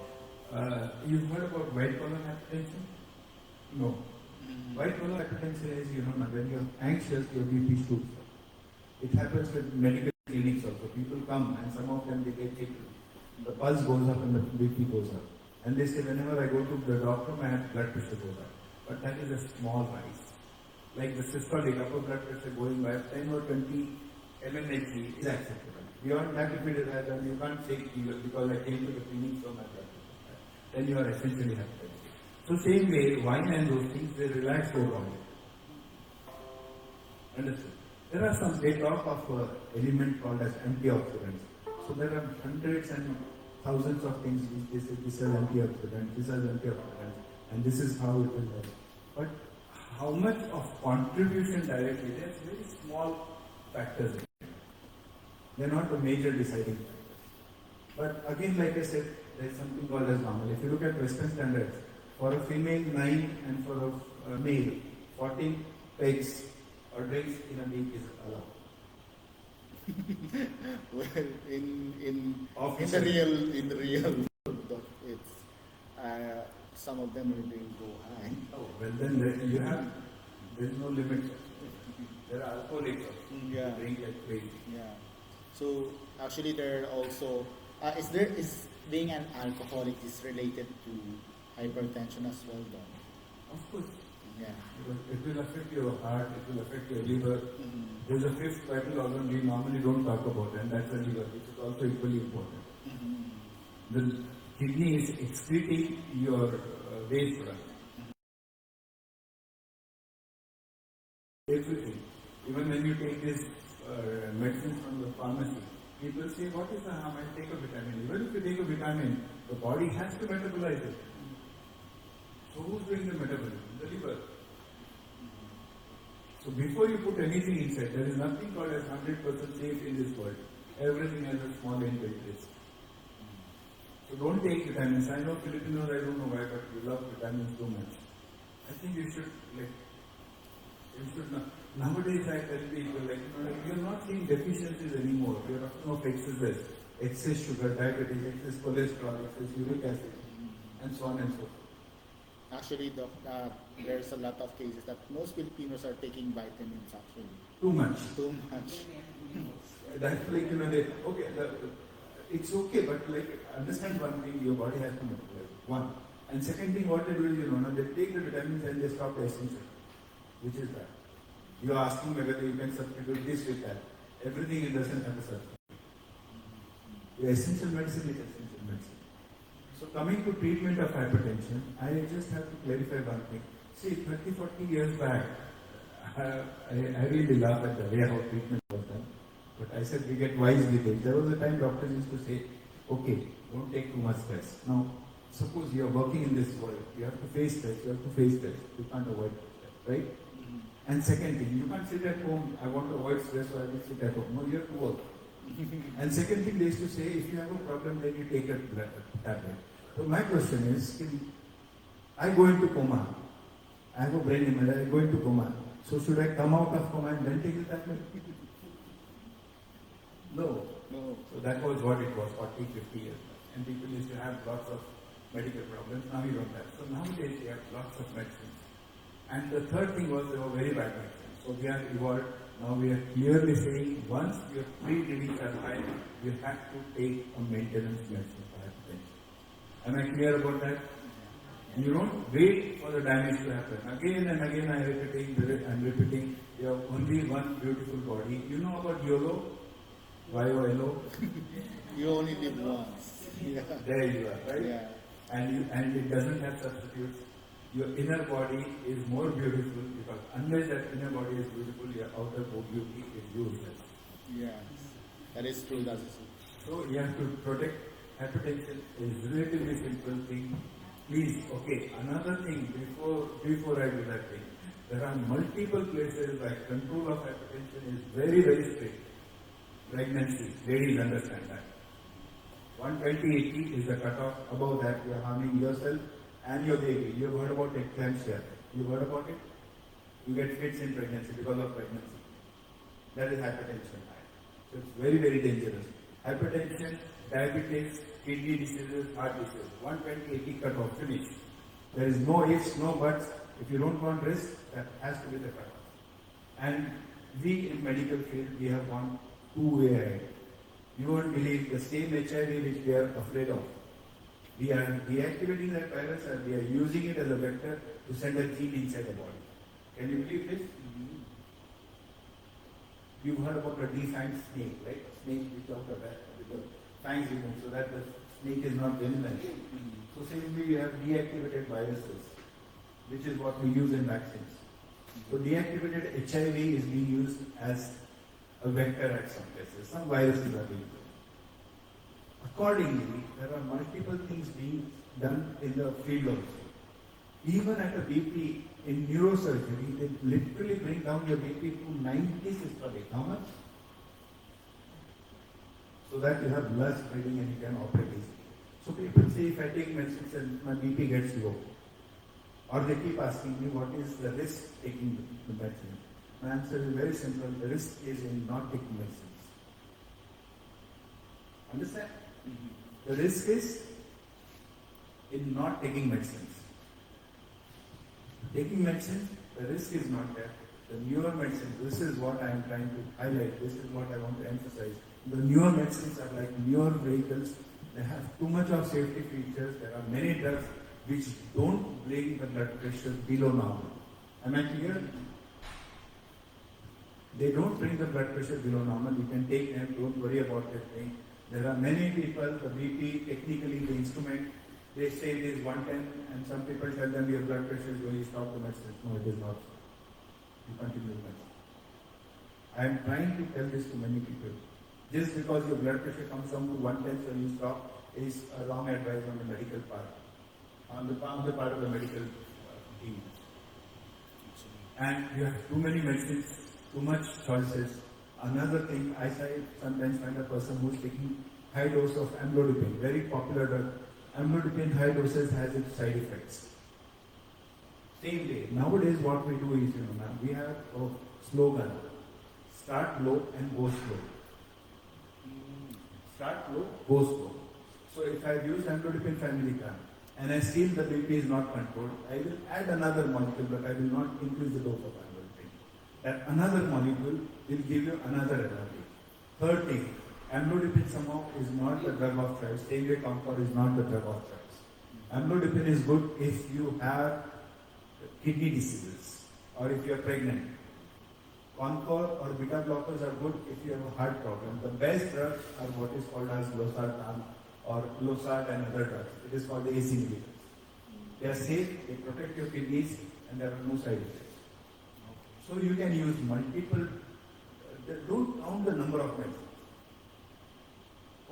You've heard about white collar hypertension? No. White collar hypertension is, when you're anxious, your BP shoots up. It happens with medical clinics also. People come and some of them they get treated. The pulse goes up and the BP goes up. And they say, whenever I go to the doctor, my blood pressure goes up. But that is a small rise. Like the systolic upper blood pressure going by 10 or 20 mmHg is acceptable. Beyond that, if it is higher, then you can't say because I came to the clinic for my blood pressure. Then you are essentially hypertensive. So same way, wine and those things, they relax your body. Understood? There are some, they talk of element called as antioxidants. So there are hundreds and thousands of things. This is antioxidant, this is antioxidant, and this is how it will help. But how much of contribution directly, there's very small factors in it. They're not the major deciding factor. But again, like I said, there's something called as normal. If you look at Western standards, for a female 9 and for a male 14 pegs or drinks in a week is allowed. Well, in Officer. the real world, it's some of them will go high. Oh, well then there's no limit. There are alcoholics also. Yeah. Who drink like crazy. Yeah. So actually, there are also is being an alcoholic is related to hypertension as well, though. Of course. Yeah. Because it will affect your heart, it will affect your liver. Mm-hmm. There's a fifth vital organ we normally don't talk about, and that's the liver, which is also equally important. Mm-hmm. The kidney is excreting your waste product. Everything. Even when you take this medicine from the pharmacy, people say, what is the harm? I take a vitamin. Even if you take a vitamin, the body has to metabolize it. So who's doing the metabolism? The liver. So before you put anything inside, there is nothing called as 100% safe in this world. Everything has a small inbuilt risk. So don't take vitamins. I know Filipinos, I don't know why, but you love vitamins too much. I think you should not. Nowadays I tell people, you're not seeing deficiencies anymore. You're talking of excess sugar, diabetes, excess cholesterol, excess uric acid, and so on and so forth. Actually, Doc, there's a lot of cases that most Filipinos are taking vitamins actually. Too much. Too much. That's it's okay, but understand one thing, your body has to metabolize. One. And second thing, what they do is, they take the vitamins and they stop the essential, which is that. You are asking me whether you can substitute this with that. Everything it doesn't have a substitute. Your essential medicine is essential medicine. So coming to treatment of hypertension, I just have to clarify one thing. See, 30, 40 years back, I really laugh at the way how treatment was done. But I said we get wise with it. There was a time doctors used to say, okay, don't take too much stress. Now, suppose you are working in this world, you have to face stress, you can't avoid stress, right? And second thing, you can't sit at home, I want to avoid stress, so I will sit at home. No, you have to work. And second thing, they used to say, if you have a problem, then you take a tablet. So my question is, I go into coma, I have a brain hemorrhage, I go into coma. So should I come out of coma and then take the tablet? No. So that was what it was 40, 50 years back. And people used to have lots of medical problems. Now you don't have. So nowadays we have lots of medicines. And the third thing was they were very bad medicines. So we have evolved. Now we are clearly saying once your pre-readings are high, you have to take a maintenance medicine for hypertension. Am I clear about that? You don't wait for the damage to happen. Again and again I'm repeating, you have only one beautiful body. You know about YOLO? YOLO? You only live once. Yeah. There you are, right? Yeah. And it doesn't have substitutes. Your inner body is more beautiful because unless that inner body is beautiful, your outer beauty is useless. Yes. That is true, that is true. So you have to protect. Hypertension is relatively simple thing. Please, okay, another thing before I do that thing, there are multiple places where control of hypertension is very, very strict. Pregnancy, ladies understand that. 120/80 is the cutoff. Above that, you are harming yourself and your baby. You have heard about eclampsia. You heard about it? You get fits in pregnancy because of pregnancy. That is hypertension. So it's very, very dangerous. Hypertension, diabetes, kidney diseases, heart disease. 120/80 cutoff, finish. There is no ifs, no buts. If you don't want risk, that has to be the cutoff. And we in medical field, we have gone two-way ahead. You won't believe the same HIV which we are afraid of. We are deactivating that virus and we are using it as a vector to send a gene inside the body. Can you believe this? You've heard about a defanged snake, right? Snake which out of that with the fangs removed so that the snake is not venomous. So similarly we have deactivated viruses, which is what we use in vaccines. So deactivated HIV is being used as a vector at some places. Some viruses are being used. Accordingly, there are multiple things being done in the field also. Even at a BP in neurosurgery, they literally bring down your BP to 90 systolic. How much? So that you have less breathing and you can operate easily. So people say if I take medicines and my BP gets low, or they keep asking me what is the risk taking the medicine. My answer is very simple. The risk is in not taking medicines. Understand? The risk is in not taking medicines. Taking medicine, the risk is not there. The newer medicines, this is what I am trying to highlight, this is what I want to emphasize. The newer medicines are like newer vehicles, they have too much of safety features, there are many drugs which don't bring the blood pressure below normal. Am I clear? They don't bring the blood pressure below normal, you can take them, don't worry about that thing. There are many people, the BP, technically the instrument, they say it is 110 and some people tell them your blood pressure is going to stop the medicine. No, it is not. You continue the medicine. I am trying to tell this to many people. Just because your blood pressure comes down to 110 so you stop is a wrong advice on the medical part. On the part of the medical team. and you have too many medicines, too much choices. Another thing, sometimes find a person who is taking high dose of amlodipine, very popular drug. Amlodipine high doses has its side effects. Same way, nowadays what we do is, we have a slogan, start low and go slow. Start low, go slow. So if I use amlodipine 5 milligram and I see the BP is not controlled, I will add another molecule, but I will not increase the dose of amlodipine. That another molecule will give you another allergy. Third thing, amlodipine somehow is not the drug of choice. Same way Concor is not the drug of choice. Amlodipine is good if you have kidney diseases or if you are pregnant. Concor or beta blockers are good if you have a heart problem. The best drugs are what is called as losartan or losart and other drugs. It is called the AC inhibitors. They are safe, they protect your kidneys, and there are no side effects. So you can use multiple, don't count the number of medicines.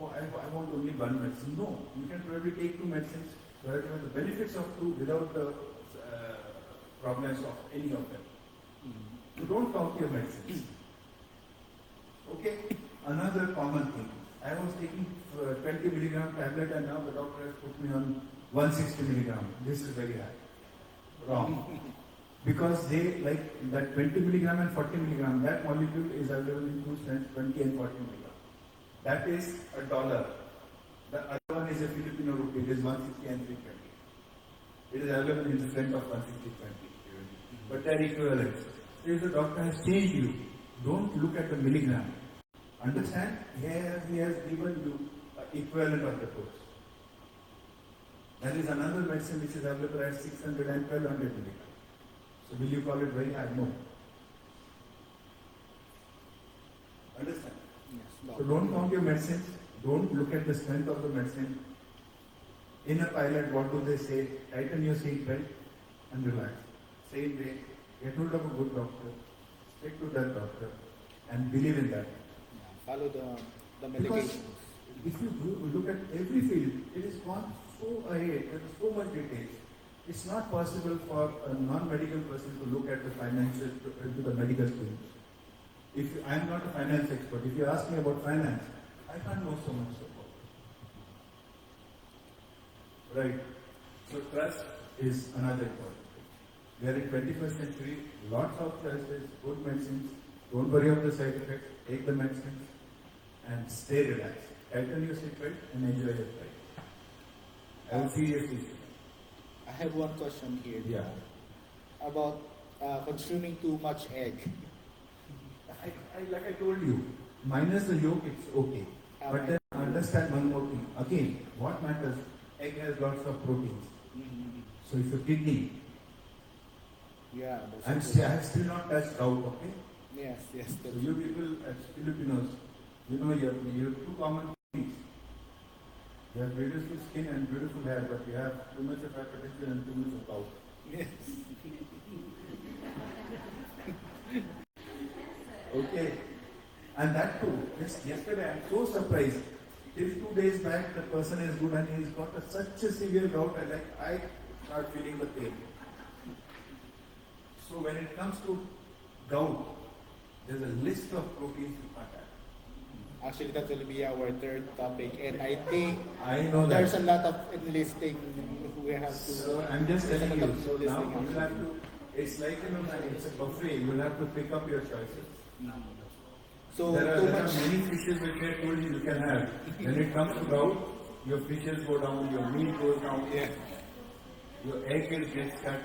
Oh, I want only one medicine. No, you can probably take two medicines, but you have the benefits of two without the problems of any of them. You don't count your medicines. Okay? Another common thing. I was taking 20 milligram tablet and now the doctor has put me on 160 milligram. This is very high. Wrong. Because they like that 20 milligram and 40 milligram, that molecule is available in two strengths, 20 and 40 milligram. That is $1. The other one is a Filipino rupee, it is 160 and 320. It is available in the strength of 160-20. But they are equivalent. So if the doctor has changed you, don't look at the milligram. Understand? Here he has given you equivalent of the dose. There is another medicine which is available at 600 and 1200 milligrams. So will you call it very high? No. Understand? Yes, so don't count your medicines. Don't look at the strength of the medicine. In a pilot, what do they say? Tighten your seat belt and relax. Same way, get hold of a good doctor, stick to that doctor, and believe in that. Follow the Because medications. if you look at every field, it is gone so ahead, there is so much detail. It's not possible for a non-medical person to look at the financial, to the medical field. I am not a finance expert. If you ask me about finance, I can't know so much about it. Right. So trust is another important. We are in 21st century, lots of choices, good medicines. Don't worry about the side effects. Take the medicines and stay relaxed. Tighten your seatbelt and enjoy your flight. I will see you soon. I have one question here. Yeah. About consuming too much egg. Like I told you, minus the yolk, it's okay. But then understand one more thing. Again, what matters? Egg has lots of proteins. So if your kidney, Yeah. I have still not touched gout, okay? Yes. So you people as Filipinos, you have two common things. You have beautiful skin and beautiful hair, but you have too much of hypertension and too much of gout. Yes. Okay. And that too, just yesterday I'm so surprised. Till 2 days back the person is good and he's got such a severe gout and I start feeling the pain. So when it comes to gout, there's a list of proteins you can't have. Actually, that will be our third topic, and I think I know that. there's a lot of enlisting we have to. So I'm just telling you, so Enlisting now you actually. have to, it's like, it's a buffet, you'll have to pick up your choices. So There too are much. many fishes which I told you can have. When it comes to gout, your fishes go down, your meat goes down, Yeah. your egg will get cut.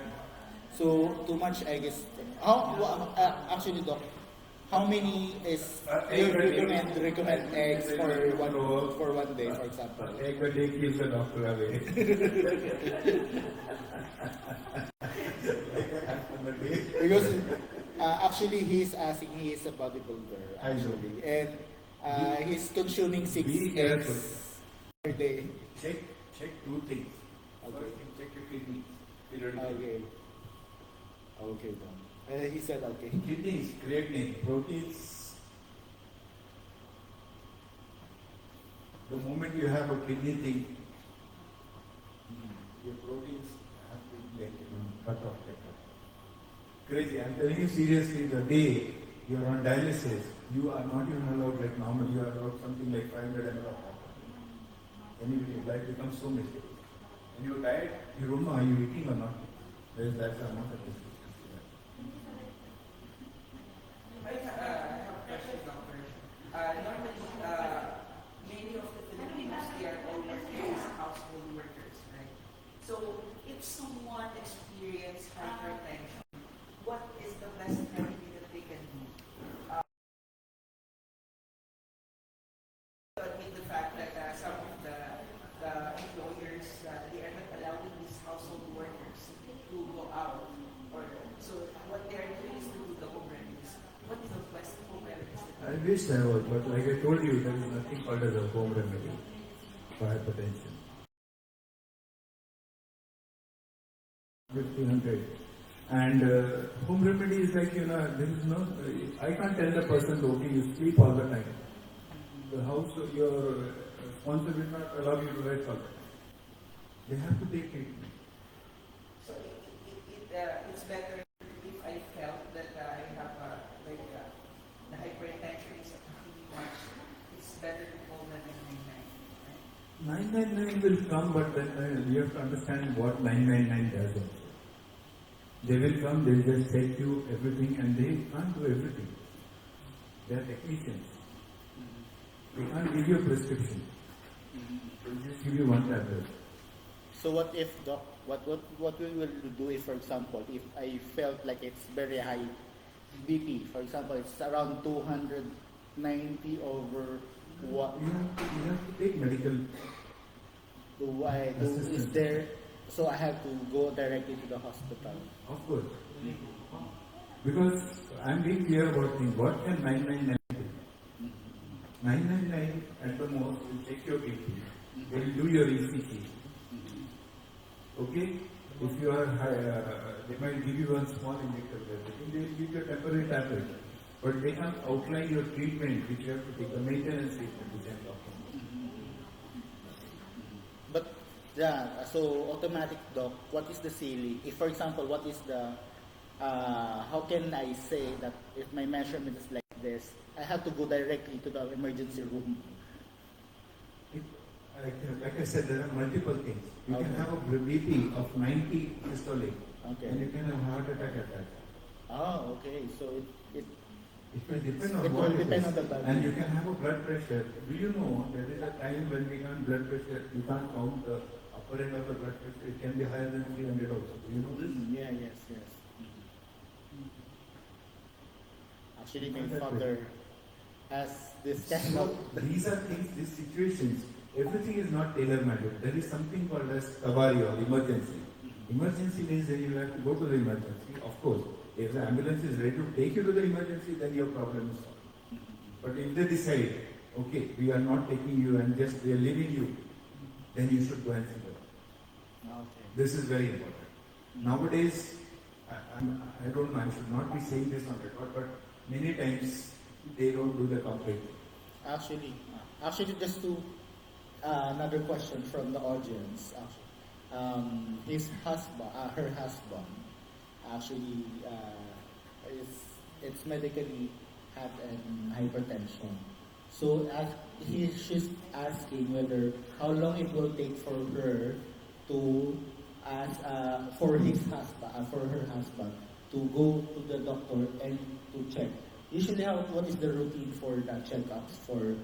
So too much egg is. Actually, doc, how many is Egg a day. recommend eggs for one day, for example? Egg a day keeps the doctor away. Because actually he's asking, he is a bodybuilder I know. actually, and he's consuming 6 Be eggs careful. per day. Check two things. Okay. First thing, check your kidney. Okay, Don. He said okay. Kidneys, creatinine, proteins. The moment you have a kidney thing, your proteins have to be cut off. crazy. I'm telling you seriously, the day you are on dialysis, you are not even allowed like normal. You are allowed something like 500 ml of water. Anyway, life becomes so miserable. When you diet, you don't know are you eating or not. That's the amount of this. I have a question, doctor. Normally, many of the Filipinos, they are all workers, household workers, right? So, if someone experiences hypertension, what is the best remedy that they can do? Admit the fact that some of the employers, they are not allowing these household workers to go out. Or so what they are doing is to do the home remedies. What is the best home remedies? I wish there was, but like I told you, there is nothing called as a home remedy for hypertension. 50-100. And home remedy is like, there is no, I can't tell the person, okay, you sleep all the time. The house, your sponsor will not allow you to rest all the time. They have to take treatment. So it's better if I felt that I have the hypertension is too much. It's better to call 999. 999 will come, but then you have to understand what 999 does also. They will come, they will just take you everything, and they can't do everything. They are technicians. They can't give you a prescription. They will just give you one tablet. So what if, doc, what we will do if, for example, if I felt like it's very high BP, for example, it's around 290 over what? You have to take medical. Is there, so I have to go directly to the hospital? Of course. Because I'm being clear about things. What can 999 do? 999 at the most will check your BP. They will do your ECG. Okay? If you are high, they might give you one small injector. They will give you a temporary tablet. But they can't outline your treatment, which you have to take, the maintenance treatment, which I'm talking about. But yeah, so automatic, doc, what is the ceiling? If, for example, what is the, how can I say that if my measurement is like this, I have to go directly to the emergency room? Like I said, there are multiple things. You Okay. can have a BP of 90 systolic, Okay. and you can have heart attack at that. Oh, okay. So it It will depend on It what will it depend is. on the body. And you can have a blood pressure. Do you know there is a time when we count blood pressure, you can't count the upper end of the blood pressure. It can be higher than 300 also. Do you know this? yeah, yes. Actually, my That's father has this kind So of. these are things, these situations, everything is not tailor-made. There is something called as Kavari or emergency. Emergency means that you have to go to the emergency. Of course, if the ambulance is ready to take you to the emergency, then your problem is solved. But if they decide, okay, we are not taking you and just we are leaving you, then you should go and see them. Okay. This is very important. Nowadays, I don't know, I should not be saying this on record, but many times they don't do the complete. Actually, just to another question from the audience. His husband, her husband, actually it's medically have hypertension. So she's asking whether how long it will take for her to ask for her husband to go to the doctor and to check. Usually, what is the routine for the checkups for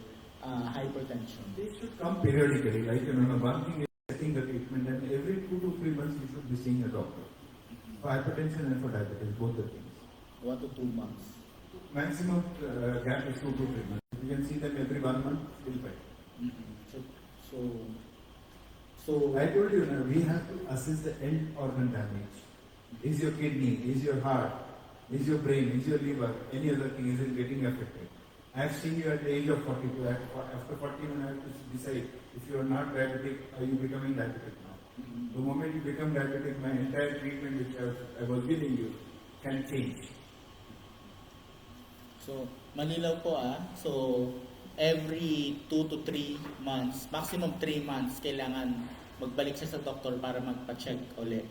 hypertension? They should come periodically, like one thing is setting the treatment, and every 2 to 3 months you should be seeing a doctor. For hypertension and for diabetes, both the things. 1 to 2 months. Maximum gap is 2 to 3 months. If you can see them every 1 month, still fine. So I told you, we have to assess the end organ damage. Is your kidney, is your heart, is your brain, is your liver, any other thing, is it getting affected? I have seen you at the age of 42. After 41, I have to decide if you are not diabetic, are you becoming diabetic now? The moment you become diabetic, my entire treatment which I was giving you can change. So, malinaw po So, every 2 to 3 months, maximum 3 months, kailangan magbalik siya sa doktor para magpa-check ulit.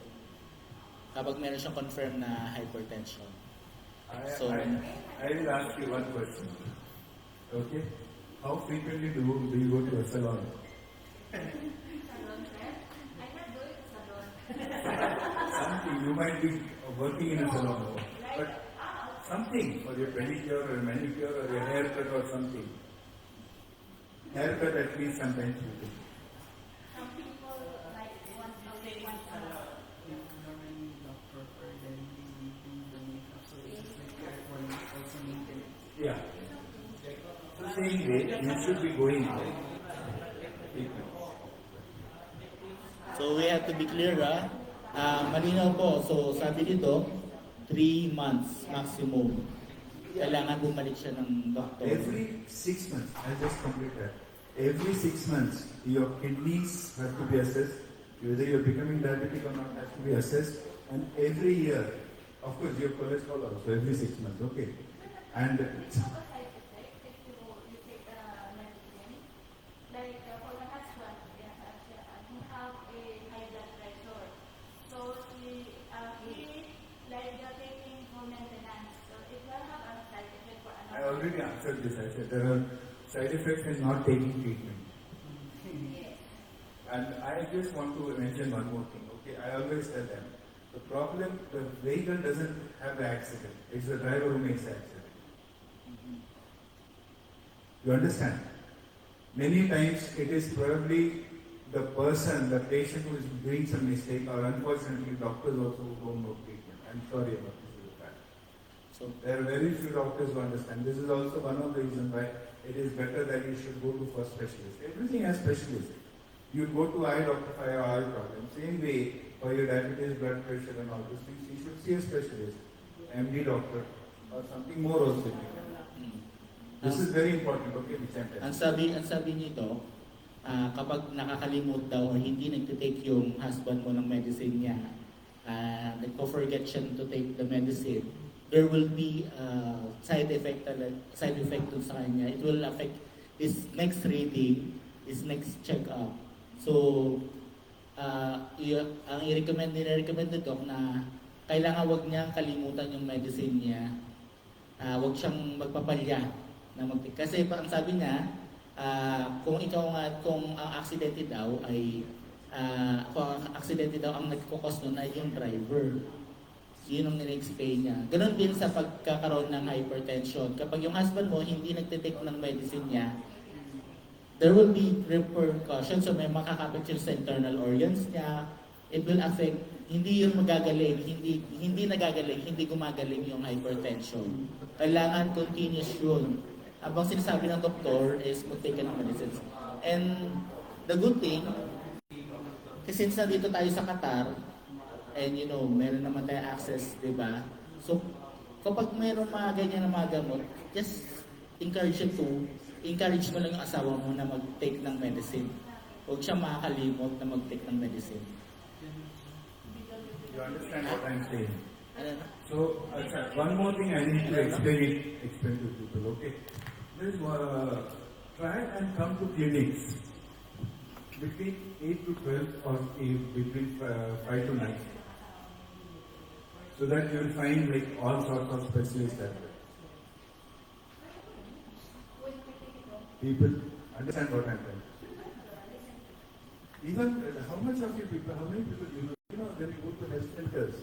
kapag meron siyang confirmed na hypertension. So, I will ask you one question. Okay? How frequently do you go to a salon? Something, you might be working in a salon, but something for your pedicure or manicure or your haircut or something. Haircut at least sometimes you do. Yeah. So same way, you should be going there. so we have to be clear, malinaw po. So, sabi dito, 3 months maximum. Kailangan bumalik siya ng doktor. Every 6 months, I'll just complete that. Every 6 months, your kidneys have to be assessed. Whether you're becoming diabetic or not has to be assessed. And every year, of course, your cholesterol also, every 6 months, okay. And I already answered this. I said there are side effects in not taking treatment. And I just want to mention one more thing. Okay, I always tell them the problem, the vehicle doesn't have the accident. It's the driver who makes the accident. You understand? Many times it is probably the person, the patient who is doing some mistake, or unfortunately doctors also who don't know treatment. I'm sorry about this. So there are very few doctors who understand. This is also one of the reasons why it is better that you should go to first specialist. Everything has specialists. You go to eye doctor for your eye problem. Same way for your diabetes, blood pressure and all these things, you should see a specialist, MD doctor, or something more also. This is very important, okay, Ang sabi nito, kapag nakakalimot daw o hindi nagtitake yung husband mo ng medicine niya, nagpo-forget siya to take the medicine, there will be side effect dun sa kanya. It will affect his next reading, his next check-up. So, ang i-recommend ni Doc na kailangan wag niya kalimutan yung medicine niya. Wag siyang magpapalya na kasi ang sabi niya, kung ang aksidente daw ay ang nagkukos nun ay yung driver. Yun ang nire-explain niya. Ganon din sa pagkakaroon ng hypertension. Kapag yung husband mo hindi nagtitake ng medicine niya, there will be repercussions. So may makakapit yun sa internal organs niya. It will affect, hindi yun magagaling, hindi nagagaling, hindi gumagaling yung hypertension. Kailangan continuous yun. Abang sinasabi ng doktor is mag-take ka ng medicines. And the good thing, kasi since nandito tayo sa Qatar, and meron naman tayo access, di ba? So, kapag meron mga ganyan na mga gamot, just encourage mo lang yung asawa mo na mag-take ng medicine. Huwag siya makakalimot na mag-take ng medicine. You understand what I'm saying? So, one more thing I need to explain to people, okay? Please try and come to clinics between 8 to 12 or between 5 to 9. So that you will find like all sorts of specialists there. People understand what I'm saying. Even how many people when you go to health centers,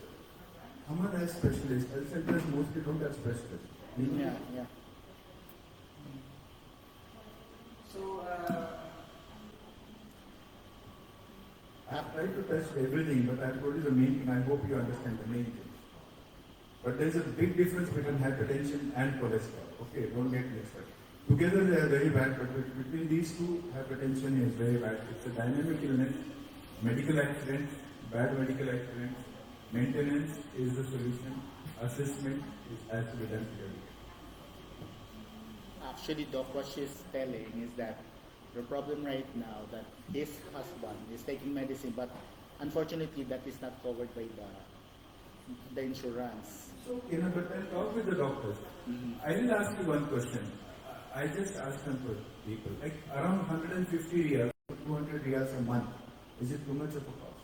how many have specialists? Health centers mostly don't have specialists. Yeah. So, I've tried to test everything, but I've told you the main thing. I hope you understand the main thing. But there's a big difference between hypertension and cholesterol. Okay, don't get mixed up. Together they are very bad, but between these two, hypertension is very bad. It's a dynamic illness, medical accident, bad medical accident, maintenance is the solution, assessment has to be done clearly. Actually, Doc, what she's telling is that the problem right now that his husband is taking medicine, but unfortunately that is not covered by the insurance. So, but I'll talk with the doctors. I will ask you one question. I just asked them for people, like around 150 riyals, 200 riyals a month. Is it too much of a cost?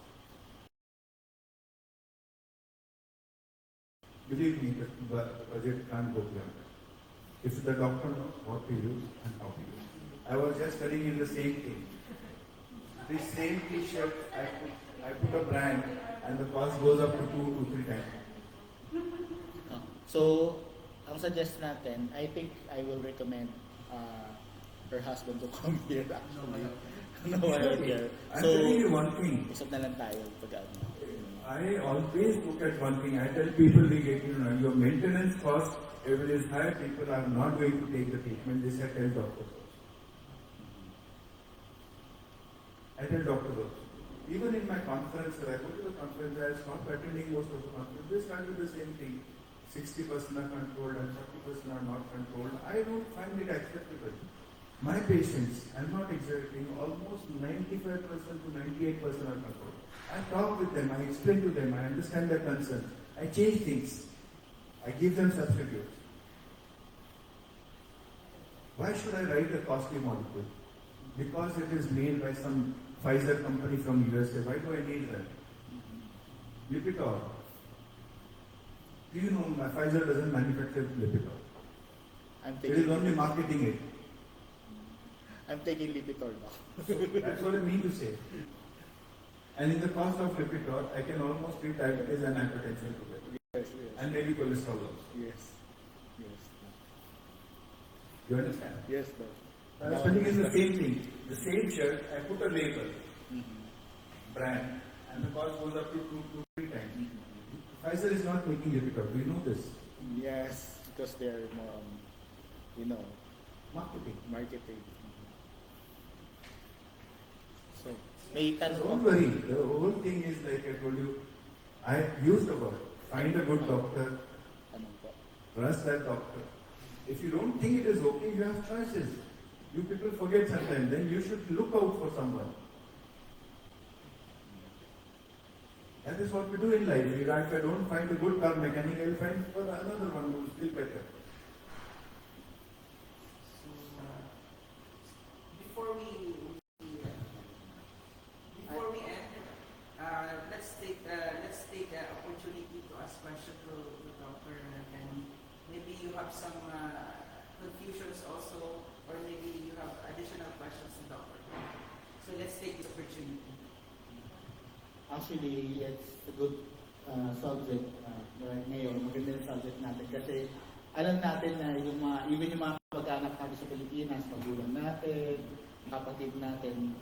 believe me, the budget can't go beyond that. If the doctor knows what to use and how to use. I was just telling you the same thing. This same t-shirt, I put a brand and the cost goes up to 2 to 3 times. So, ang suggest natin, I think I will recommend her husband to come here actually. No, here. I'm telling you one thing. Usap na lang tayo pag ano. I always look at one thing. I tell people, your maintenance cost, if it is high, people are not going to take the treatment. This I tell doctors. I tell doctors also. Even in my conference, when I go to the conference, I stop attending most of the conference. They start with the same thing. 60% are controlled and 40% are not controlled. I don't find it acceptable. My patients, I'm not exaggerating, almost 95% to 98% are controlled. I talk with them, I explain to them, I understand their concerns. I change things. I give them substitutes. Why should I write a costly molecule? Because it is made by some Pfizer company from USA. Why do I need that? Lipitor. Do you know Pfizer doesn't manufacture Lipitor? It is only marketing it. I'm taking Lipitor now. That's what I mean to say. And in the cost of Lipitor, I can almost treat diabetes and hypertension together. Yes. And maybe cholesterol also. Yes. You understand? Yes, I was telling you the same thing. The same shirt, I put a label, brand, and the cost goes up to 2 to 3 times. Pfizer is not making Lipitor. Do you know this? Yes, because they're more, marketing. So, may Don't worry. The whole thing is like I told you. I use the word. Find a good doctor. Trust that doctor. If you don't think it is okay, you have choices. You people forget sometimes. Then you should look out for someone. That is what we do in life. If I don't find a good car mechanic, I will find another one who is still better. Before we end, let's take the opportunity to ask questions to Dr. Kenny. Maybe you have some confusions also, or maybe you have additional questions to Dr. So let's take this opportunity. Actually, it's a good subject ngayon. Maganda yung subject natin kasi alam natin na even yung mga pag-anak natin sa Pilipinas, magulang natin, kapatid natin,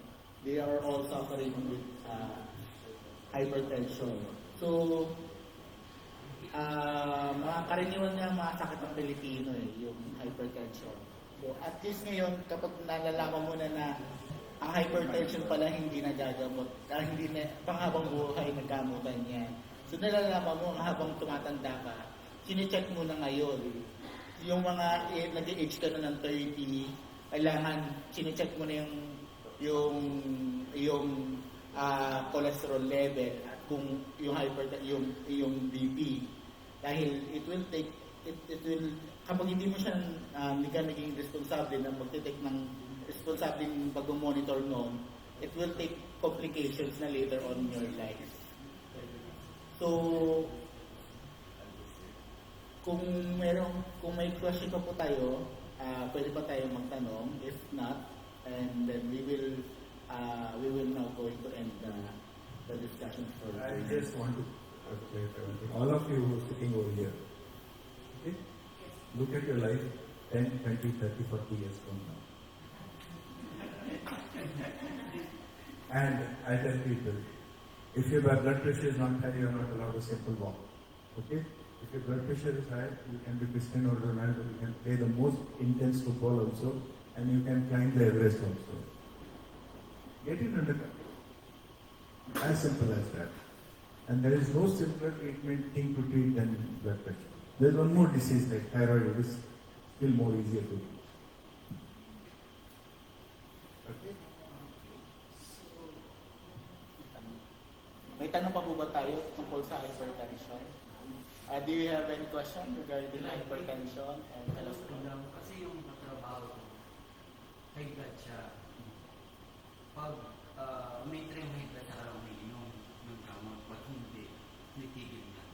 they are all suffering with hypertension. So, mga karaniwan nga mga sakit ng Pilipino yung hypertension. So, at least ngayon, kapag nalalaman mo na ang hypertension pala hindi nagagamot, hindi na panghabang buhay nagamutan niya. So, nalalaman mo habang tumatanda ka, sine-check mo na ngayon. Yung mga nag-age ka na ng 30, kailangan sine-check mo na yung cholesterol level at kung yung yung BP. Dahil it will kapag hindi mo siya hindi ka naging responsable na magte-take ng responsableng pag-monitor noon, it will take complications na later on in your life. So, kung may question pa po tayo, pwede pa tayo magtanong. If not, and then we will now going to end the discussion for I just want to clarify one thing. All of you who are sitting over here, okay? Look at your life 10, 20, 30, 40 years from now. And I tell people, if your blood pressure is not high, you are not allowed a simple walk. Okay? If your blood pressure is high, you can be Cristiano Ronaldo, you can play the most intense football also, and you can climb the Everest also. Get it under control. As simple as that. And there is no simpler treatment thing to treat than blood pressure. There is one more disease like thyroid, it is still more easier to treat. Okay? May tanong pa po ba tayo tungkol sa hypertension? Do you have any question regarding hypertension and cholesterol? Kasi yung katrabaho ko, high blood siya. Pag may high blood siya, umiinom ng gamot. Pag hindi, nitigil na.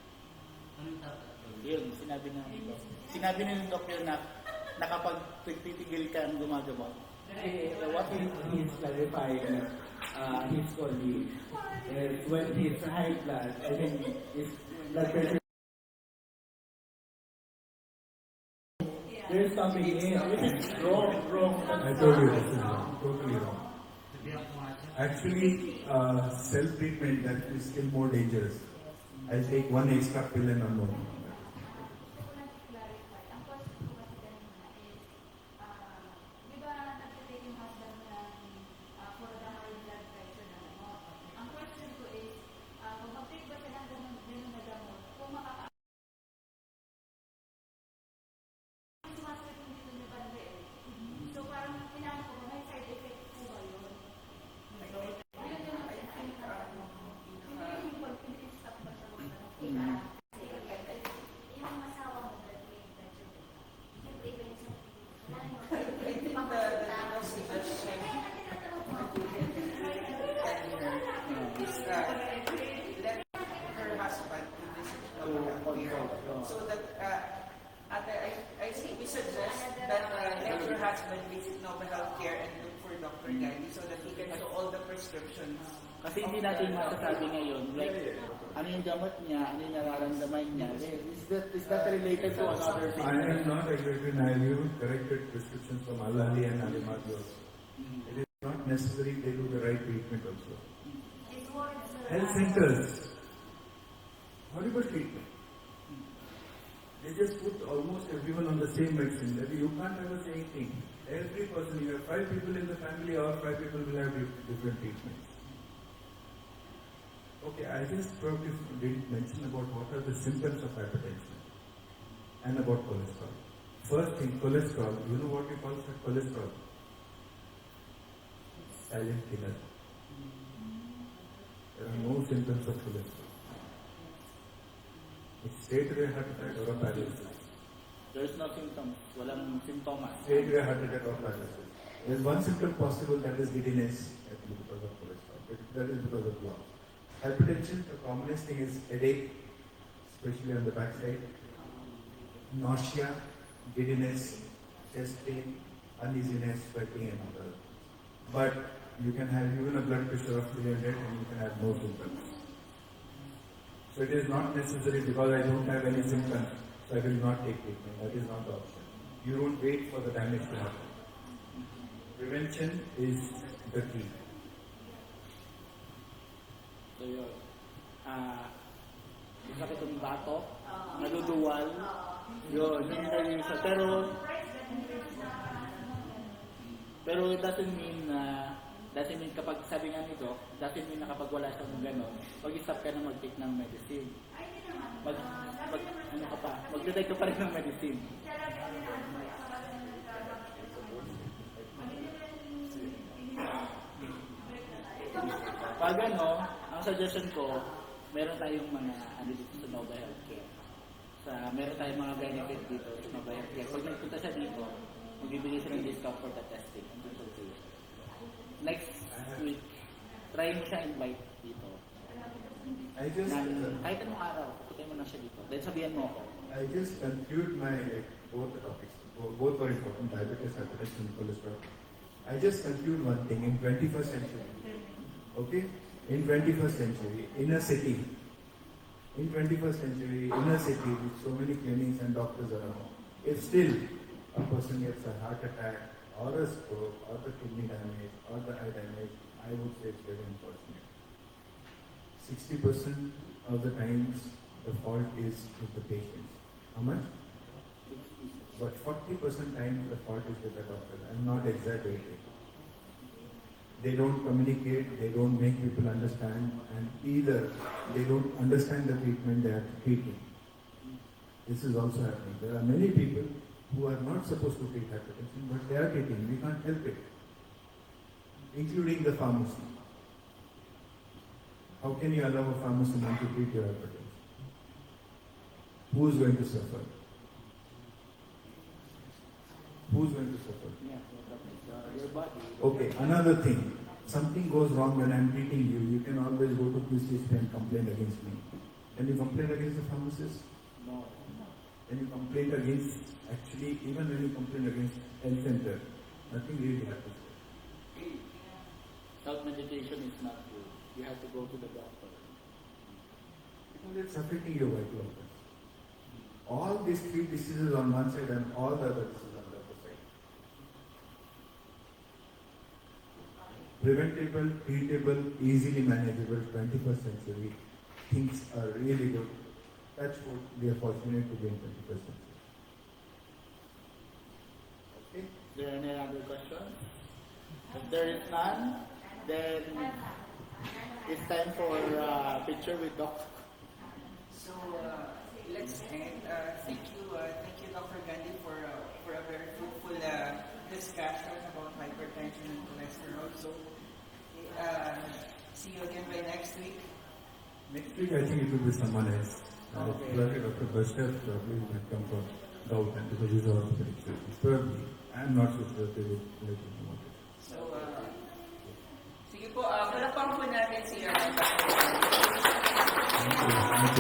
Anong dapat gawin? sinabi ng doktor na kapag titigil ka ang gumagamot. What he's clarifying, his colleague, is when he's high blood, I think his blood pressure, there's something in, which is wrong. I told you this is wrong, totally wrong. Actually, self-treatment that is still more dangerous. I'll take one extra pill and unknown. So that I think we suggest that let your husband visit Nova Healthcare and look for Dr. Gandhi so that he can do all the prescriptions. Kasi hindi natin masasabi ngayon, like, ano yung gamot niya, ano yung nararamdaman niya. Is that related to another thing? I am not a veterinarian. I have corrected prescriptions from Alali and Alimadi also. It is not necessary they do the right treatment also. Health centers, horrible treatment. They just put almost everyone on the same medicine. You can't ever say anything. Every person, you have 5 people in the family, or 5 people will have different treatments. Okay, I just probably didn't mention about what are the symptoms of hypertension and about cholesterol. First thing, cholesterol. You know what we call cholesterol? Silent killer. There are no symptoms of cholesterol. It's straight away heart attack or a paralysis. There is no symptoms. Walang simptomas. Straight away heart attack or paralysis. There is one symptom possible, that is giddiness, actually because of cholesterol. But that is because of blood. Hypertension, the commonest thing is headache, especially on the backside, nausea, giddiness, chest pain, uneasiness, sweating and other. But you can have even a blood pressure of 300 and you can have no symptoms. So it is not necessary because I don't have any symptoms, so I will not take treatment. That is not the option. You don't wait for the damage to happen. Prevention is the key. So yun. Isa ko itong bato, naduduwal. Yun, yun yung isa. Pero it doesn't mean kapag sabi nga nito, doesn't mean na kapag wala siyang gano'n, mag-stop ka na mag-take ng medicine. Mag-take ka pa rin ng medicine. Pag ang suggestion ko, meron tayong mga dito sa Nova Healthcare. Meron tayong mga benefit dito sa Nova Healthcare. Pag nagpunta siya dito, magbibigay siya ng discount for the testing and consultation. Next week, try mo siya invite dito. Kahit anong araw, putay mo na siya dito. Then sabihan mo ako. I just conclude my both the topics. Both are important, diabetes, hypertension, and cholesterol. I just conclude one thing. In 21st century, okay? In 21st century, in a city with so many clinics and doctors around, if still a person gets a heart attack or a stroke or the kidney damage or the eye damage, I would say it's very unfortunate. 60% of the times the fault is with the patients. How much? But 40% times the fault is with the doctor. I'm not exaggerating. They don't communicate, they don't make people understand, and either they don't understand the treatment they are treating. This is also happening. There are many people who are not supposed to treat hypertension, but they are treating. We can't help it, including the pharmacy. How can you allow a pharmacy not to treat your hypertension? Who is going to suffer? Who's going to suffer? Your body. Okay, another thing. Something goes wrong when I'm treating you, you can always go to QCSP and complain against me. Can you complain against the pharmacist? No. when you complain against, actually, even when you complain against health center, nothing really happens. Self-medication is not good. You have to go to the doctor. Because it's affecting your vital organs. All these three diseases on one side and all the other diseases on the other side. Preventable, treatable, easily manageable, 21st century. Things are really good. That's what we are fortunate to be in 21st century. Okay? Is there any other questions? If there is none, then it's time for a picture with doctor. So let's end. Thank you, Dr. Gandhi, for a very fruitful discussion about hypertension and cholesterol. So see you again by next week. Next week, I think it will be someone else. Okay. Probably Dr. Bashir probably might come from Gautam because he's our orthopedic surgeon. Probably. I'm not so sure they will let him know. So, sige po, palakpakan po natin si Dr. Thank you.